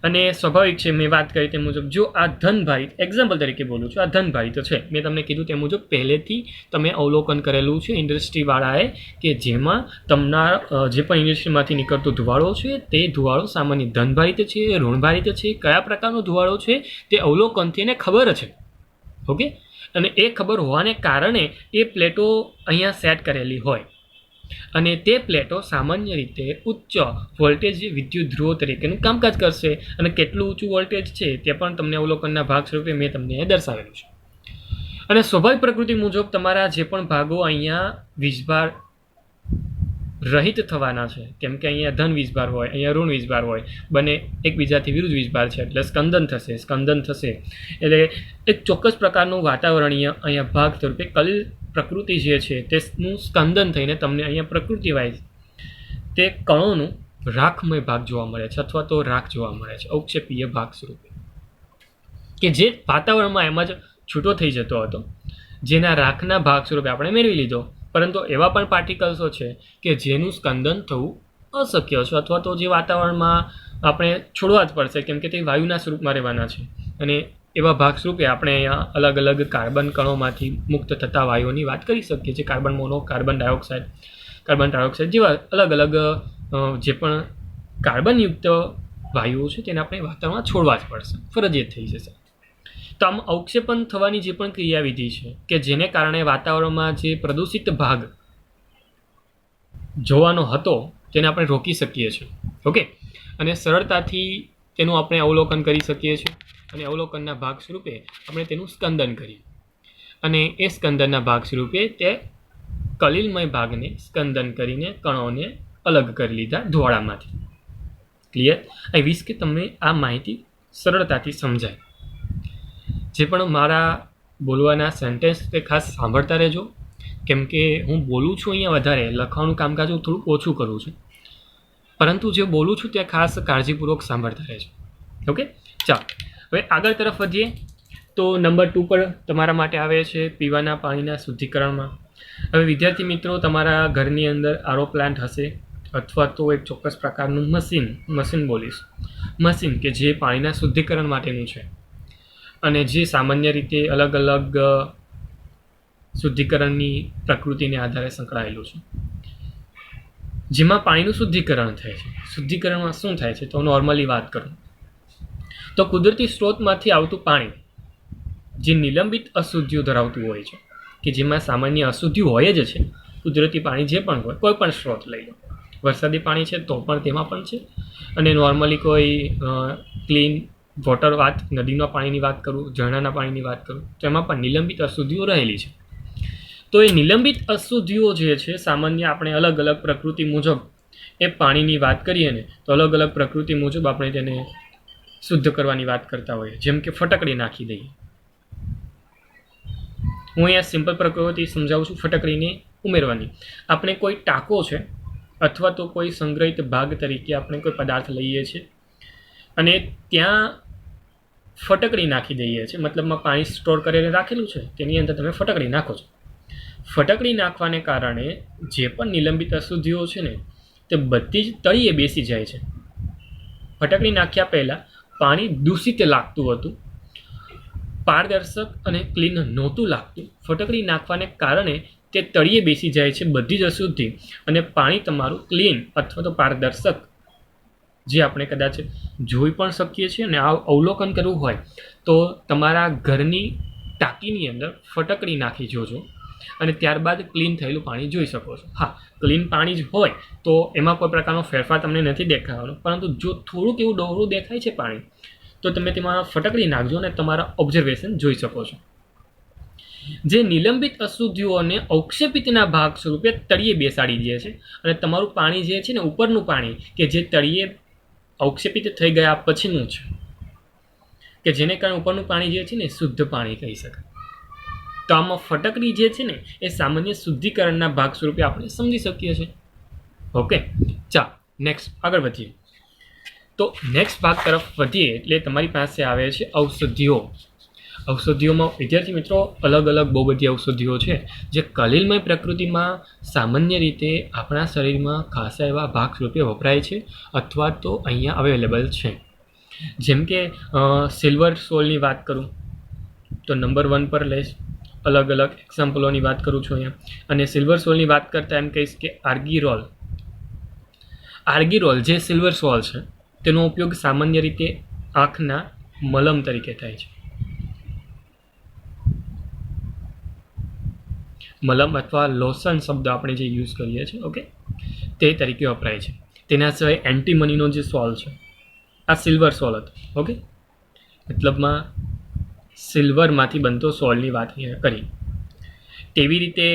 અને સ્વાભાવિક છે મેં વાત કરી તે મુજબ જો આ ધનભારિત, એક્ઝામ્પલ તરીકે બોલું છું, આ ધનભારિત છે, મેં તમને કીધું તે મુજબ પહેલેથી તમે અવલોકન કરેલું છે ઇન્ડસ્ટ્રીવાળાએ કે જેમાં તમારા જે પણ ઇન્ડસ્ટ્રીમાંથી નીકળતો ધુવાળો છે તે ધુવાળો સામાન્ય ધનભારિત છે, ઋણભારિત છે, કયા પ્રકારનો ધુવાળો છે તે અવલોકનથી એને ખબર છે. ઓકે, અને એ ખબર હોવાને કારણે એ પ્લેટો અહીંયા સેટ કરેલી હોય અને તે પ્લેટો સામાન્ય રીતે ઉચ્ચ વોલ્ટેજ વિદ્યુત ધ્રુવો તરીકેનું કામકાજ કરશે અને કેટલું ઊંચું વોલ્ટેજ છે તે પણ તમને અવલોકનના ભાગ સ્વરૂપે મેં તમને દર્શાવેલું છે. અને સ્વાભાવિક પ્રકૃતિ મુજબ તમારા જે પણ ભાગો અહીંયા વીજભાર રહિત થવાના છે, કેમ કે અહીંયા ધન વીજભાર હોય, અહીંયા ઋણ વીજભાર હોય, બંને એકબીજાથી વિરુદ્ધ વીજભાર છે એટલે સ્કંદન થશે એટલે એક ચોક્કસ પ્રકારનું વાતાવરણીય અહીંયા ભાગ સ્વરૂપે કલિલ પ્રકૃતિ જે છે તેનું સ્કંદન થઈને તમને અહીંયા પ્રકૃતિ વાઇઝ તે કણોનું રાખમય ભાગ જોવા મળે છે અથવા તો રાખ જોવા મળે છે અવક્ષેપીય ભાગ સ્વરૂપે, કે જે વાતાવરણમાં એમ જ છૂટો થઈ જતો હતો, જેના રાખના ભાગ સ્વરૂપે આપણે મેળવી લીધો પરંતુ એવા પણ પાર્ટિકલ્સો છે કે જેનું સ્કંદન થવું અશક્ય છે, અથવા તો જે વાતાવરણમાં આપણે છોડવા જ પડશે, કેમ કે તે વાયુના સ્વરૂપમાં રહેવાના છે. અને એવા ભાગ સ્વરૂપે આપણે અહીંયા અલગ અલગ કાર્બન કણોમાંથી મુક્ત થતા વાયુઓની વાત કરી શકીએ છીએ. કાર્બન મોનો, કાર્બન ડાયોક્સાઇડ જેવા અલગ અલગ જે પણ કાર્બનયુક્ત વાયુઓ છે તેને આપણે વાતાવરણમાં છોડવા જ પડશે, ફરજિયાત થઈ જશે. તો આમ અવક્ષેપન થવાની જે પણ ક્રિયાવિધિ છે કે જેને કારણે વાતાવરણમાં જે પ્રદૂષિત ભાગ જોવાનો હતો તેને આપણે રોકી શકીએ છીએ. ઓકે, અને સરળતાથી તેનું આપણે અવલોકન કરી શકીએ છીએ, અને અવલોકનના ભાગ સ્વરૂપે આપણે તેનું સ્કંદન કરીએ, અને એ સ્કંદનના ભાગ સ્વરૂપે તે કલિલમય ભાગને સ્કંદન કરીને કણોને અલગ કરી લીધા ધુવાળામાંથી. ક્લિયર? આઈ વિશ કે તમને આ માહિતી સરળતાથી સમજાય. જે પણ મારા બોલવાના સેન્ટેન્સ તે ખાસ સાંભળતા રહેજો, કેમ કે હું બોલું છું અહીંયા વધારે, લખવાનું કામકાજ હું થોડું ઓછું કરું છું, પરંતુ જે બોલું છું તે ખાસ કાળજીપૂર્વક સાંભળતા રહેજો. ઓકે, ચાલો હવે આગળ તરફ વધીએ. તો નંબર 2 પર તમારા માટે આવે છે પીવાના પાણીના શુદ્ધિકરણમાં. હવે વિદ્યાર્થી મિત્રો, તમારા ઘરની અંદર આરો પ્લાન્ટ હશે, અથવા તો એક ચોક્કસ પ્રકારનું મશીન કે જે પાણીના શુદ્ધિકરણ માટેનું છે, અને જે સામાન્ય રીતે અલગ અલગ શુદ્ધિકરણની પ્રકૃતિને આધારે સંકળાયેલું છે, જેમાં પાણીનું શુદ્ધિકરણ થાય છે. શુદ્ધિકરણમાં શું થાય છે તો નોર્મલી વાત કરું તો કુદરતી સ્ત્રોતમાંથી આવતું પાણી જે નિલંબિત અશુદ્ધિઓ ધરાવતું હોય છે, કે જેમાં સામાન્ય અશુદ્ધિઓ હોય જ છે. કુદરતી પાણી જે પણ હોય, કોઈ પણ સ્ત્રોત લઈ લો, વરસાદી પાણી છે તો પણ તેમાં પણ છે, અને નોર્મલી કોઈ ક્લીન વોટર નદીના પાણીની વાત કરું, ઝરણાના પાણીની વાત કરું, તો એમાં પણ નિલંબિત અશુદ્ધિઓ રહેલી છે. તો એ નિલંબિત અશુદ્ધિઓ જે છે સામાન્ય આપણે અલગ અલગ પ્રકૃતિ મુજબ એ પાણીની વાત કરીએ ને, તો અલગ અલગ પ્રકૃતિ મુજબ આપણે તેને શુદ્ધ કરવાની વાત કરતા હોઈએ. જેમ કે ફટકડી નાખી દઈએ. હું અહીંયા સિમ્પલ પ્રકૃતિ સમજાવું છું. ફટકડીને ઉમેરવાની. આપણે કોઈ ટાંકો છે અથવા તો કોઈ સંગ્રહિત ભાગ તરીકે આપણે કોઈ પદાર્થ લઈએ છીએ અને ત્યાં ફટકડી નાખી દઈએ છીએ, મતલબમાં પાણી સ્ટોર કરીને રાખેલું છે તેની અંદર તમે ફટકડી નાખો છો. ફટકડી નાખવાને કારણે જે પણ નિલંબિત અશુદ્ધિઓ છે ને તે બધી જ તળિયે બેસી જાય છે. ફટકડી નાખ્યા પહેલાં પાણી દૂષિત લાગતું હતું, પારદર્શક અને ક્લીન નહોતું લાગતું. ફટકડી નાખવાને કારણે તે તળિયે બેસી જાય છે બધી જ અશુદ્ધિ, અને પાણી તમારું ક્લીન અથવા તો પારદર્શક જે આપણે કદાચ જોઈ પણ શકીએ છીએ. અને આ અવલોકન કરવું હોય તો તમારા ઘરની ટાંકીની અંદર ફટકડી નાખી જોજો, અને ત્યારબાદ ક્લીન થયેલું પાણી જોઈ શકો છો. હા, ક્લીન પાણી જ હોય તો એમાં કોઈ પ્રકારનો ફેરફાર તમને નથી દેખાવાનો, પરંતુ જો થોડુંક એવું ડોહળું દેખાય છે પાણી, તો તમે તેમાં ફટકડી નાખજો અને તમારા ઓબ્ઝર્વેશન જોઈ શકો છો. જે નિલંબિત અશુદ્ધિઓને અવક્ષેપિતના ભાગ સ્વરૂપે તળિયે બેસાડી દે છે, અને તમારું પાણી જે છે ને ઉપરનું પાણી કે જે તળિયે અવક્ષેપિત થઈ ગયા પછીનું છે, કે જેને કારણે ઉપરનું પાણી જે છે ને શુદ્ધ પાણી કહી શકાય. તો આમાં ફટકડી જે છે ને એ સામાન્ય શુદ્ધિકરણના ભાગ સ્વરૂપે આપણે સમજી શકીએ છીએ. ઓકે, ચાલો નેક્સ્ટ આગળ વધીએ. તો નેક્સ્ટ ભાગ તરફ વધીએ એટલે તમારી પાસે આવે છે ઔષધિઓ. ઔષધિઓમાં વિદ્યાર્થી મિત્રો અલગ અલગ બહુ બધી ઔષધિઓ છે જે કલિલમય પ્રકૃતિમાં સામાન્ય રીતે આપણા શરીરમાં ખાસા એવા ભાગ સ્વરૂપે વપરાય છે, અથવા તો અહીંયા અવેલેબલ છે. જેમ કે સિલ્વર સોલની વાત કરું તો નંબર 1 પર લઈશ. અલગ અલગ એક્ઝામ્પલોની વાત કરું છું અહીંયા. અને સિલ્વર સોલની વાત કરતાં એમ કહીશ કે આર્ગીરોલ જે સિલ્વર સોલ છે તેનો ઉપયોગ સામાન્ય રીતે આંખના મલમ તરીકે થાય છે. મલમ અથવા લોશન શબ્દ આપણે જે યુઝ કરીએ છીએ, ઓકે, તે તરીકે વપરાય છે. તેના સિવાય એન્ટીમનીનો જે સોલ છે, આ સિલ્વર સોલ હતો. ઓકે, મતલબમાં સિલ્વરમાંથી બનતો સોલની વાત કરી. તેવી રીતે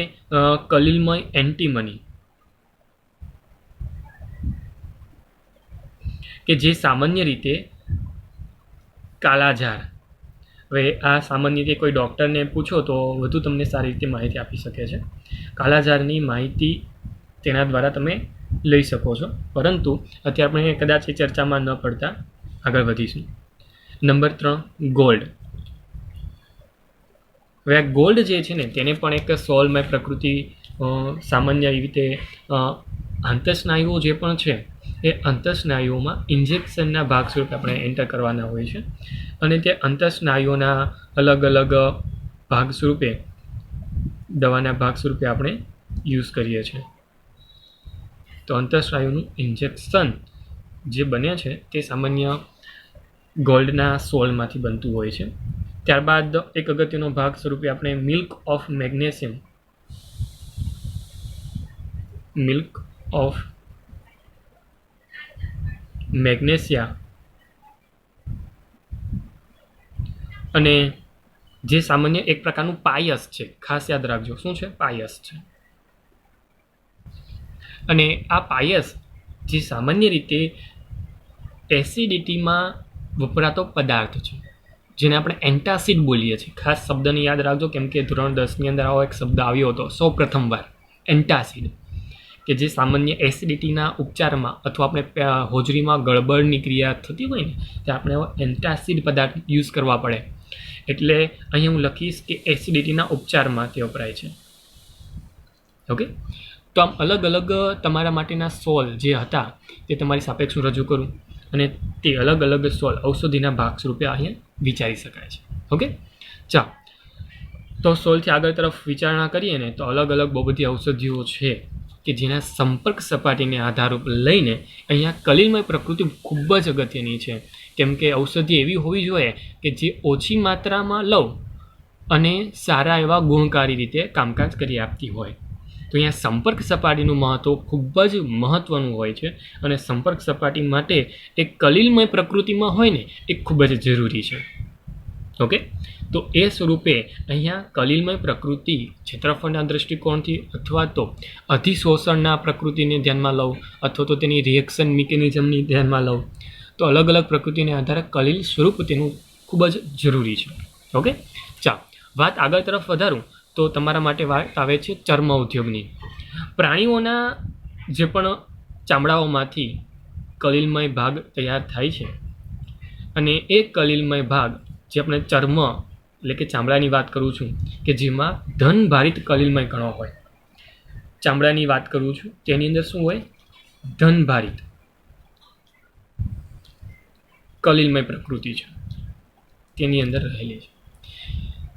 કલિલમય એન્ટીમની કે જે સામાન્ય રીતે કાલાજાર. હવે આ સામાન્ય રીતે કોઈ ડૉક્ટરને પૂછો તો વધુ તમને સારી રીતે માહિતી આપી શકે છે. કાલાજારની માહિતી તેના દ્વારા તમે લઈ શકો છો, પરંતુ અત્યારે આપણે કદાચ એ ચર્ચામાં ન પડતા આગળ વધીશું. Number 3 gold. હવે આ ગોલ્ડ જે છે ને તેને પણ એક સોલમય પ્રકૃતિ સામાન્ય એવી રીતે આંતરસ્નાયુઓ જે પણ છે એ આંતરસ્નાયુઓમાં ઇન્જેક્શનના ભાગ સ્વરૂપે આપણે એન્ટર કરવાના હોય છે અને તે આંતરસ્નાયુઓના અલગ અલગ ભાગ સ્વરૂપે દવાના ભાગ સ્વરૂપે આપણે યુઝ કરીએ છીએ. તો આંતરસ્નાયુનું ઇન્જેક્શન જે બને છે તે સામાન્ય ગોલ્ડના સોલમાંથી બનતું હોય છે. ત્યારબાદ એક અગત્યનો ભાગ સ્વરૂપે આપણે મિલ્ક ઓફ મેગ્નેશિયા અને જે સામાન્ય એક પ્રકારનું પાયસ છે, ખાસ યાદ રાખજો શું છે, પાયસ છે. અને આ પાયસ જે સામાન્ય રીતે એસિડિટીમાં વપરાતો પદાર્થ છે જેને આપણે એન્ટાસિડ બોલીએ છીએ. ખાસ શબ્દને યાદ રાખજો કેમ કે ધોરણ 10ની અંદર આવો એક શબ્દ આવ્યો હતો સૌ પ્રથમવાર, એન્ટાસિડ, કે જે સામાન્ય એસિડિટીના ઉપચારમાં અથવા આપણે હોજરીમાં ગળબળની ક્રિયા થતી હોય ને તે આપણે એન્ટાસિડ પદાર્થ યુઝ કરવા પડે. એટલે અહીંયા હું લખીશ કે એસિડિટીના ઉપચારમાં તે વપરાય છે. ઓકે, તો આમ અલગ અલગ તમારા માટેના સોલ જે હતા તે તમારી સાપેક્ષ હું રજૂ કરું અને તે અલગ અલગ સોલ ઔષધિના ભાગ સ્વરૂપે અહીંયા વિચારી શકાય છે. ઓકે, ચાલો તો સોલથી આગળ તરફ વિચારણા કરીએ ને તો અલગ અલગ બહુ બધી ઔષધિઓ છે કે જેના સંપર્ક સપાટીને આધારરૂપ લઈને અહીંયા કલિલમય પ્રકૃતિ ખૂબ જ અગત્યની છે. કેમ કે ઔષધિ એવી હોવી જોઈએ કે જે ઓછી માત્રામાં લઉં અને સારા એવા ગુણકારી રીતે કામકાજ કરી આપતી હોય. તો અહીંયા સંપર્ક સપાટીનું મહત્ત્વ ખૂબ જ મહત્ત્વનું હોય છે અને સંપર્ક સપાટી માટે એક કલિલમય પ્રકૃતિમાં હોય ને એ ખૂબ જ જરૂરી છે. ઓકે, તો એ સ્વરૂપે અહીંયા કલિલમય પ્રકૃતિ ક્ષેત્રફળના દૃષ્ટિકોણથી અથવા તો અધિશોષણના પ્રકૃતિને ધ્યાનમાં લઉં અથવા તો તેની રિએક્શન મિકેનિઝમની ધ્યાનમાં લઉં તો અલગ અલગ પ્રકૃતિને આધારે કલિલ સ્વરૂપ તેનું ખૂબ જ જરૂરી છે. ઓકે, ચાલો વાત આગળ તરફ વધારું તો તમારા માટે વાત આવે છે ચર્મ ઉદ્યોગની. પ્રાણીઓના જે પણ ચામડાઓમાંથી કલિલમય ભાગ તૈયાર થાય છે અને એ કલિલમય ભાગ જે આપણે ચર્મ એટલે કે ચામડાની વાત કરું છું કે જેમાં ધનભારિત કલિલમય કણો હોય. ચામડાની વાત કરું છું તેની અંદર શું હોય, ધનભારિત કલિલમય પ્રકૃતિ છે તેની અંદર રહેલી છે.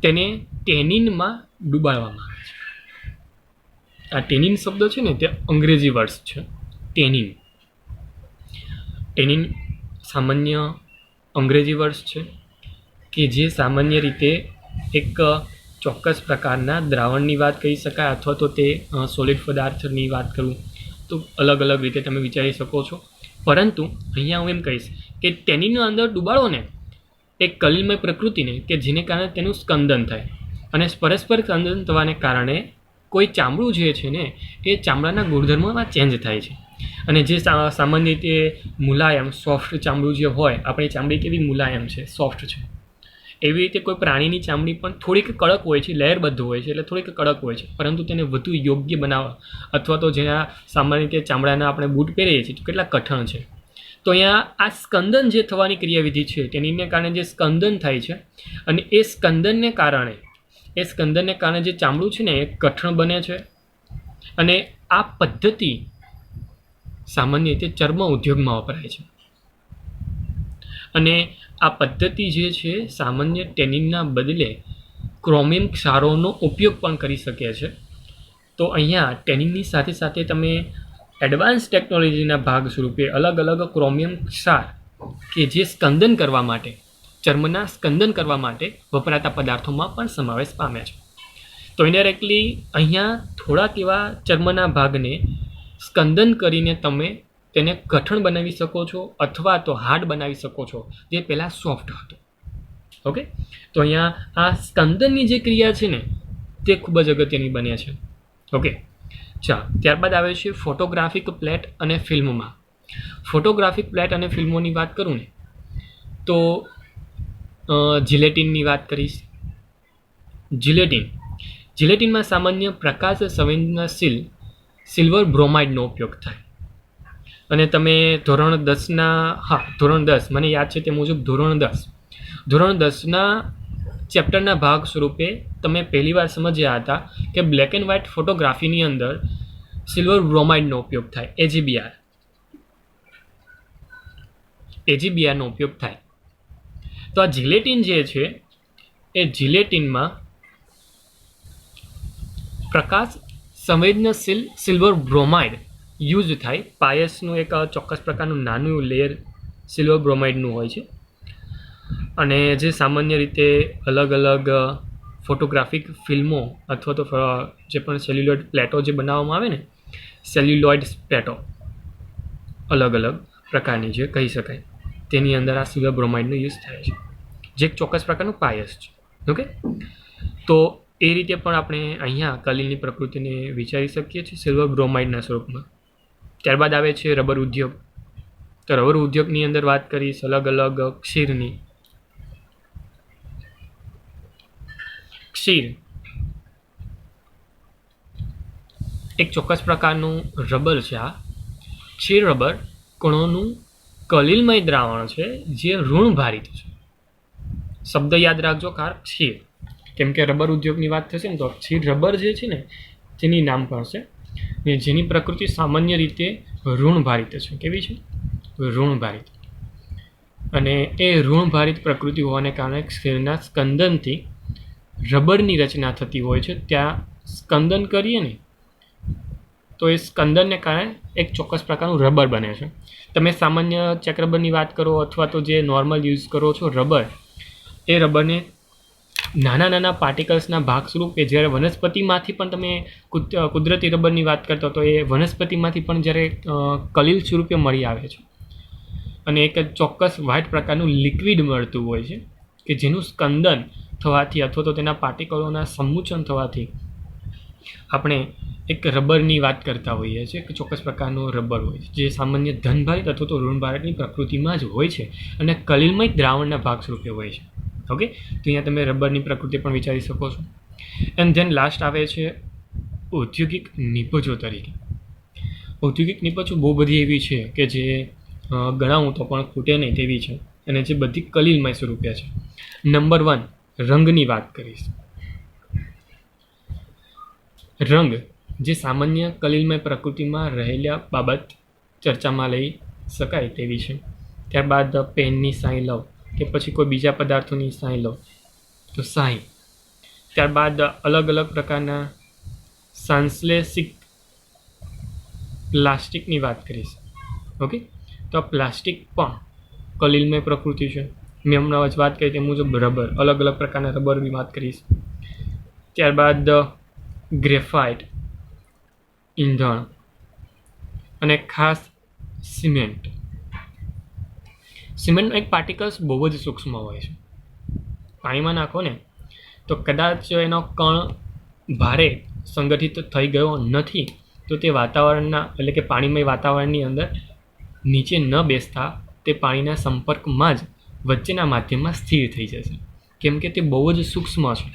તેને ટેનિનમાં ડૂબાડવામાં આવે છે. આ ટેનિન શબ્દ છે ને તે અંગ્રેજી વર્ડ છે. ટેનિન સામાન્ય અંગ્રેજી વર્ડ છે કે જે સામાન્ય રીતે એક ચોક્કસ પ્રકારના દ્રાવણની વાત કહી શકાય અથવા તો તે સોલિડ પદાર્થની વાત કરું તો અલગ અલગ રીતે તમે વિચારી શકો છો. પરંતુ અહીંયા હું એમ કહીશ કે ટેનિનના અંદર ડૂબાડો ને એક કલિલમય પ્રકૃતિને કે જેને કારણે તેનું સ્કંદન થાય અને પરસ્પર સ્કંદન થવાને કારણે કોઈ ચામડું જે છે ને એ ચામડાના ગુણધર્મોમાં ચેન્જ થાય છે અને જે સામાન્ય રીતે મુલાયમ સોફ્ટ ચામડું જે હોય, આપણી ચામડી કેવી મુલાયમ છે, સોફ્ટ છે, એવી રીતે કોઈ પ્રાણીની ચામડી પણ થોડીક કડક હોય છે, લેયરબદ્ધ હોય છે એટલે થોડીક કડક હોય છે. પરંતુ તેને વધુ યોગ્ય બનાવવા અથવા તો જેના સામાન્ય રીતે ચામડાના આપણે બૂટ પહેરીએ છીએ તો કેટલા કઠણ છે. તો અહીંયા આ સ્કંદન જે થવાની ક્રિયાવિધિ છે તેનીને કારણે જે સ્કંદન થાય છે અને એ સ્કંદનને કારણે જે ચામડું છે ને એ કઠણ બને છે અને આ પદ્ધતિ સામાન્ય રીતે ચર્મ ઉદ્યોગમાં વપરાય છે. અને આ પદ્ધતિ જે છે સામાન્ય ટેનિનના બદલે ક્રોમિયમ ક્ષારોનો ઉપયોગ પણ કરી શકે છે. તો અહીંયા ટેનિનની સાથે સાથે તમે એડવાન્સ ટેકનોલોજીના ભાગ સ્વરૂપે અલગ અલગ ક્રોમિયમ ક્ષાર કે જે સ્કંદન કરવા માટે, ચર્મના સ્કંદન કરવા માટે વપરાતા પદાર્થોમાં પણ સમાવેશ પામે છે. તો ઇનડાયરેક્ટલી અહીંયા થોડાક એવા ચર્મના ભાગને સ્કંદન કરીને તમે તેને કઠણ બનાવી શકો છો અથવા તો હાર્ડ બનાવી શકો છો જે પહેલાં સોફ્ટ હતો. ઓકે, તો અહીંયા આ સ્કંદનની જે ક્રિયા છે ને તે ખૂબ જ અગત્યની બને છે. ઓકે, ચાલો ત્યારબાદ આવે છે ફોટોગ્રાફિક પ્લેટ અને ફિલ્મમાં. ફોટોગ્રાફિક પ્લેટ અને ફિલ્મોની વાત કરું ને તો જિલેટિનની વાત કરીશ. જિલેટિનમાં સામાન્ય પ્રકાશ સંવેદનશીલ સિલ્વર બ્રોમાઇડનો ઉપયોગ થાય અને તમે ધોરણ 10 મને યાદ છે તે મુજબ ધોરણ 10ના ચેપ્ટરના ભાગ સ્વરૂપે તમે પહેલીવાર સમજ્યા હતા કે બ્લેક એન્ડ વ્હાઇટ ફોટોગ્રાફીની અંદર સિલ્વર બ્રોમાઇડનો ઉપયોગ થાય, એજીબીઆરનો ઉપયોગ થાય. તો આ જિલેટિન જે છે એ જિલેટિનમાં પ્રકાશ સંવેદનશીલ સિલ્વર બ્રોમાઇડ યુઝ થાય. પાયસનું એક ચોક્કસ પ્રકારનું નાનું લેયર સિલ્વર બ્રોમાઇડનું હોય છે અને જે સામાન્ય રીતે અલગ અલગ ફોટોગ્રાફિક ફિલ્મો અથવા તો જે પણ સેલ્યુલોઇડ પ્લેટો જે બનાવવામાં આવે ને, સેલ્યુલોઇડ પ્લેટો અલગ અલગ પ્રકારની જે કહી શકાય, તેની અંદર આ સિલ્વર બ્રોમાઇડનો યુઝ થાય છે, જે એક ચોક્કસ પ્રકારનું પાયસ છે. ઓકે, તો એ રીતે પણ આપણે અહીંયા કલિલની પ્રકૃતિને વિચારી શકીએ છીએ સિલ્વર બ્રોમાઇડના સ્વરૂપમાં. ત્યારબાદ આવે છે રબર ઉદ્યોગ. તો રબર ઉદ્યોગની અંદર વાત કરીશ અલગ અલગ ક્ષીરની. ક્ષીર એક ચોક્કસ પ્રકારનું રબર છે. આ ક્ષીર રબર કણોનું કલિલમય દ્રાવણ છે જે ઋણભારિત છે. શબ્દ યાદ રાખજો, ક્ષીર, કેમ કે રબર ઉદ્યોગની વાત થશે ને તો ક્ષીર રબર જે છે ને તેની નામ પડશે, જેની પ્રકૃતિ સામાન્ય રીતે ઋણભારિત છે. કેવી છે? ઋણભારિત. અને એ ઋણભારિત પ્રકૃતિ હોવાને કારણે ક્ષીરના સ્કંદનથી રબરની રચના થતી હોય છે. ત્યાં સ્કંદન કરીએ ને તો એ સ્કંદનને કારણે એક ચોક્કસ પ્રકારનું રબર બને છે. તમે સામાન્ય ચેક રબરની વાત કરો અથવા તો જે નોર્મલ યુઝ કરો છો રબર, એ રબરને નાના નાના પાર્ટિકલ્સના ભાગ સ્વરૂપે જ્યારે વનસ્પતિમાંથી પણ તમે કુદરતી રબરની વાત કરતો તો એ વનસ્પતિમાંથી પણ જ્યારે કલિલ સ્વરૂપે મળી આવે છે અને એક ચોક્કસ વ્હાઇટ પ્રકારનું લિક્વિડ મળતું હોય છે કે જેનું સ્કંદન થવાથી અથવા તો તેના પાર્ટિકલોના સમૂચન થવાથી આપણે એક રબરની વાત કરતા હોઈએ છીએ. એક ચોક્કસ પ્રકારનું રબર હોય છે જે સામાન્ય ધનભારિત અથવા તો ઋણભારિતની પ્રકૃતિમાં જ હોય છે અને કલિલમય દ્રાવણના ભાગ સ્વરૂપે હોય છે. ઓકે, તો અહીંયા તમે રબરની પ્રકૃતિ પણ વિચારી શકો છો. એન્ડ ધેન લાસ્ટ આવે છે ઔદ્યોગિક નિપજો તરીકે. ઔદ્યોગિક નિપજો બહુ બધી એવી છે કે જે ગણાવું તો પણ ખૂટે નહીં તેવી છે અને જે બધી કલિલમય સ્વરૂપે છે. નંબર 1, રંગની વાત કરીશ. રંગ જે સામાન્ય કલિલમય પ્રકૃતિમાં રહેલા બાબત ચર્ચામાં લઈ શકાય તેવી છે. ત્યારબાદ પેનની સાઈ લવ કે પછી કોઈ બીજા પદાર્થોની સાઈ લવ તો સાઈ. ત્યારબાદ અલગ અલગ પ્રકારના સંશ્લેષિત પ્લાસ્ટિકની વાત કરીશ. ઓકે, તો આ પ્લાસ્ટિક પણ કલિલમય પ્રકૃતિ છે. મેં હમણાં જ વાત કરી તે મુજબ રબર, અલગ અલગ પ્રકારના રબરની વાત કરીશ. ત્યારબાદ ગ્રેફાઇટ, ઈંધણ અને ખાસ સિમેન્ટ. સિમેન્ટનો એક પાર્ટિકલ્સ બહુ જ સૂક્ષ્મ હોય છે. પાણીમાં નાખો ને તો કદાચ એનો કણ ભારે સંગઠિત થઈ ગયો નથી તો તે વાતાવરણના એટલે કે પાણીમય વાતાવરણની અંદર નીચે ન બેસતા તે પાણીના સંપર્કમાં જ વચ્ચેના માધ્યમમાં સ્થિર થઈ જશે, કેમ કે તે બહુ જ સૂક્ષ્મ છે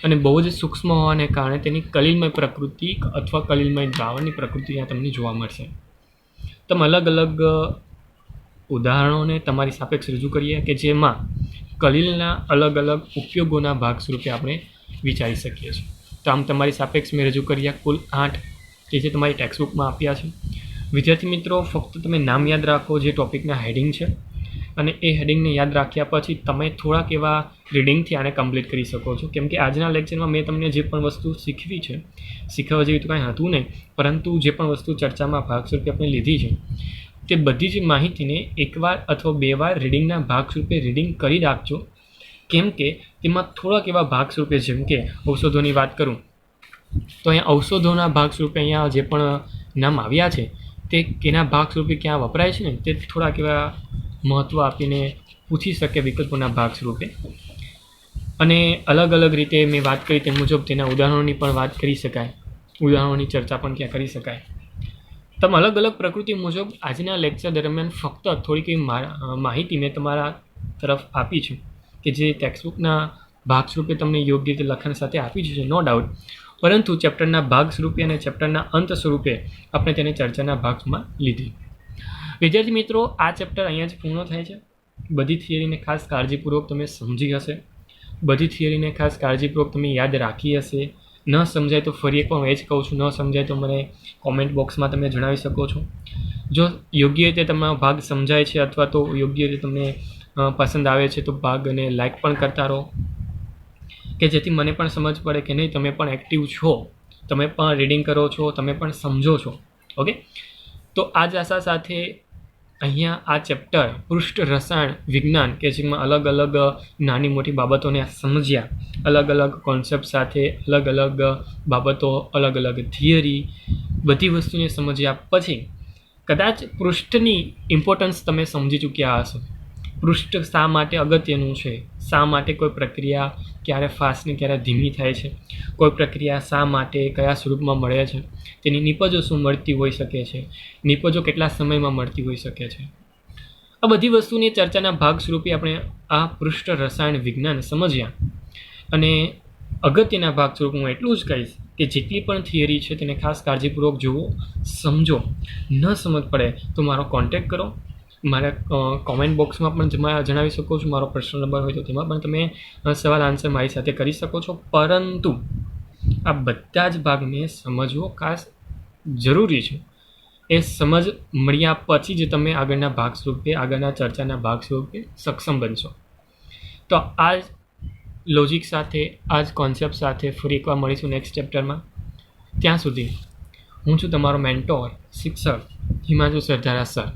અને બહુ જ સૂક્ષ્મ હોવાને કારણે તેની કલિલમય પ્રકૃતિ અથવા કલિલમય દ્રાવણની પ્રકૃતિ ત્યાં તમને જોવા મળશે. તમે અલગ અલગ ઉદાહરણોને તમારી સાપેક્ષ રજૂ કરીએ કે જેમાં કલિલના અલગ અલગ ઉપયોગોના ભાગ સ્વરૂપે આપણે વિચારી શકીએ છીએ. તો આમ તમારી સાપેક્ષ મેં રજૂ કર્યા કુલ 8 કે જે તમારી ટેક્સ્ટબુકમાં આપ્યા છે. વિદ્યાર્થી મિત્રો, ફક્ત તમે નામ યાદ રાખો જે ટોપિકના હેડિંગ છે અને એ હેડિંગને યાદ રાખ્યા પછી તમે થોડાક એવા રીડિંગથી આને કમ્પ્લીટ કરી શકો છો. કેમ કે આજના લેક્ચરમાં મેં તમને જે પણ વસ્તુ શીખવી છે, શીખવા જેવી તો કાંઈ હતું નહીં, પરંતુ જે પણ વસ્તુ ચર્ચામાં ભાગ સ્વરૂપે આપણે લીધી છે તે બધી જ માહિતીને એકવાર અથવા 2 વાર રીડિંગના ભાગ સ્વરૂપે રીડિંગ કરી રાખજો. કેમ કે તેમાં થોડાક એવા ભાગ સ્વરૂપે, જેમ કે ઔષધોની વાત કરું તો અહીંયા ઔષધોના ભાગ સ્વરૂપે અહીંયા જે પણ નામ આવ્યા છે તે કેના ભાગ સ્વરૂપે ક્યાં વપરાય છે ને તે થોડાક એવા મહત્ત્વ આપીને પૂછી શકે વિકલ્પોના ભાગ સ્વરૂપે. અને અલગ અલગ રીતે મેં વાત કરી તે મુજબ તેના ઉદાહરણોની પણ વાત કરી શકાય, ઉદાહરણોની ચર્ચા પણ ત્યાં કરી શકાય. તમે અલગ અલગ પ્રકૃતિ મુજબ આજના લેક્ચર દરમિયાન ફક્ત થોડીક માહિતી મેં તમારા તરફ આપી છે કે જે ટેક્સ્ટબુકના ભાગ સ્વરૂપે તમને યોગ્ય રીતે લખાણ સાથે આપી છે, નો ડાઉટ, પરંતુ ચેપ્ટરના ભાગ સ્વરૂપે અને ચેપ્ટરના અંત સ્વરૂપે આપણે તેને ચર્ચાના ભાગમાં લીધી. વિદ્યાર્થી મિત્રો, આ ચેપ્ટર અહીંયા જ પૂર્ણ થાય છે. બધી થિયરીને ખાસ કાળજીપૂર્વક તમે સમજી હશે. બધી થિયરીને ખાસ કાળજીપૂર્વક તમે યાદ રાખી હશે. ન સમજાય તો ફરી એકવાર હું એ જ કહું છું, ન સમજાય તો મને કોમેન્ટ બોક્સમાં તમે જણાવી શકો છો. જો યોગ્ય રીતે તમારો ભાગ સમજાય છે અથવા તો યોગ્ય રીતે તમને પસંદ આવે છે તો ભાગને લાઈક પણ કરતા રહો, કે જેથી મને પણ સમજ પડે કે નહીં તમે પણ એક્ટિવ છો, તમે પણ રીડિંગ કરો છો, તમે પણ સમજો છો. ઓકે, તો આ જ આશા સાથે અહીંયા આ ચેપ્ટર પૃષ્ઠ રસાયણ વિજ્ઞાન કે જેમાં અલગ અલગ નાની મોટી બાબતોને સમજ્યા, અલગ અલગ કોન્સેપ્ટ સાથે અલગ અલગ બાબતો, અલગ અલગ થિયરી, બધી વસ્તુને સમજ્યા પછી કદાચ પૃષ્ઠની ઇમ્પોર્ટન્સ તમે સમજી ચૂક્યા હશો. પૃષ્ઠ શા માટે અગત્યનું છે, શા માટે કોઈ પ્રક્રિયા ક્યારે ફાસ્ટ ને ક્યારે ધીમી થાય છે, કોઈ પ્રક્રિયા શા માટે કયા સ્વરૂપમાં મળે છે, તેની નિપજો શું મળતી હોઈ શકે છે, નિપજો કેટલા સમયમાં મળતી હોઈ શકે છે. આ બધી વસ્તુની ચર્ચાના ભાગ સ્વરૂપે આપણે આ પૃષ્ઠ રસાયણ વિજ્ઞાન સમજ્યા. અને અગત્યના ભાગ સ્વરૂપે હું એટલું જ કહીશ કે જેટલી પણ થિયરી છે તેને ખાસ કાળજીપૂર્વક જુઓ, સમજો. ન સમજ પડે તો મારો કોન્ટેક્ટ કરો, મારા કોમેન્ટ બોક્સમાં પણ જણાવી શકો છો. મારો પર્સનલ નંબર હોય તો તેમાં પણ તમે સવાલ આન્સર મારી સાથે કરી શકો છો. પરંતુ આ બધા જ ભાગને સમજવો ખાસ જરૂરી છે. એ સમજ મળ્યા પછી જ તમે આગળના ભાગ સ્વરૂપે, આગળના ચર્ચાના ભાગ સ્વરૂપે સક્ષમ બનશો. તો આ જ લોજિક સાથે, આ જ કોન્સેપ્ટ સાથે ફરી એકવાર મળીશું નેક્સ્ટ ચેપ્ટરમાં. ત્યાં સુધી હું છું તમારો મેન્ટોર, શિક્ષક હિમાંશુ સરદારા સર.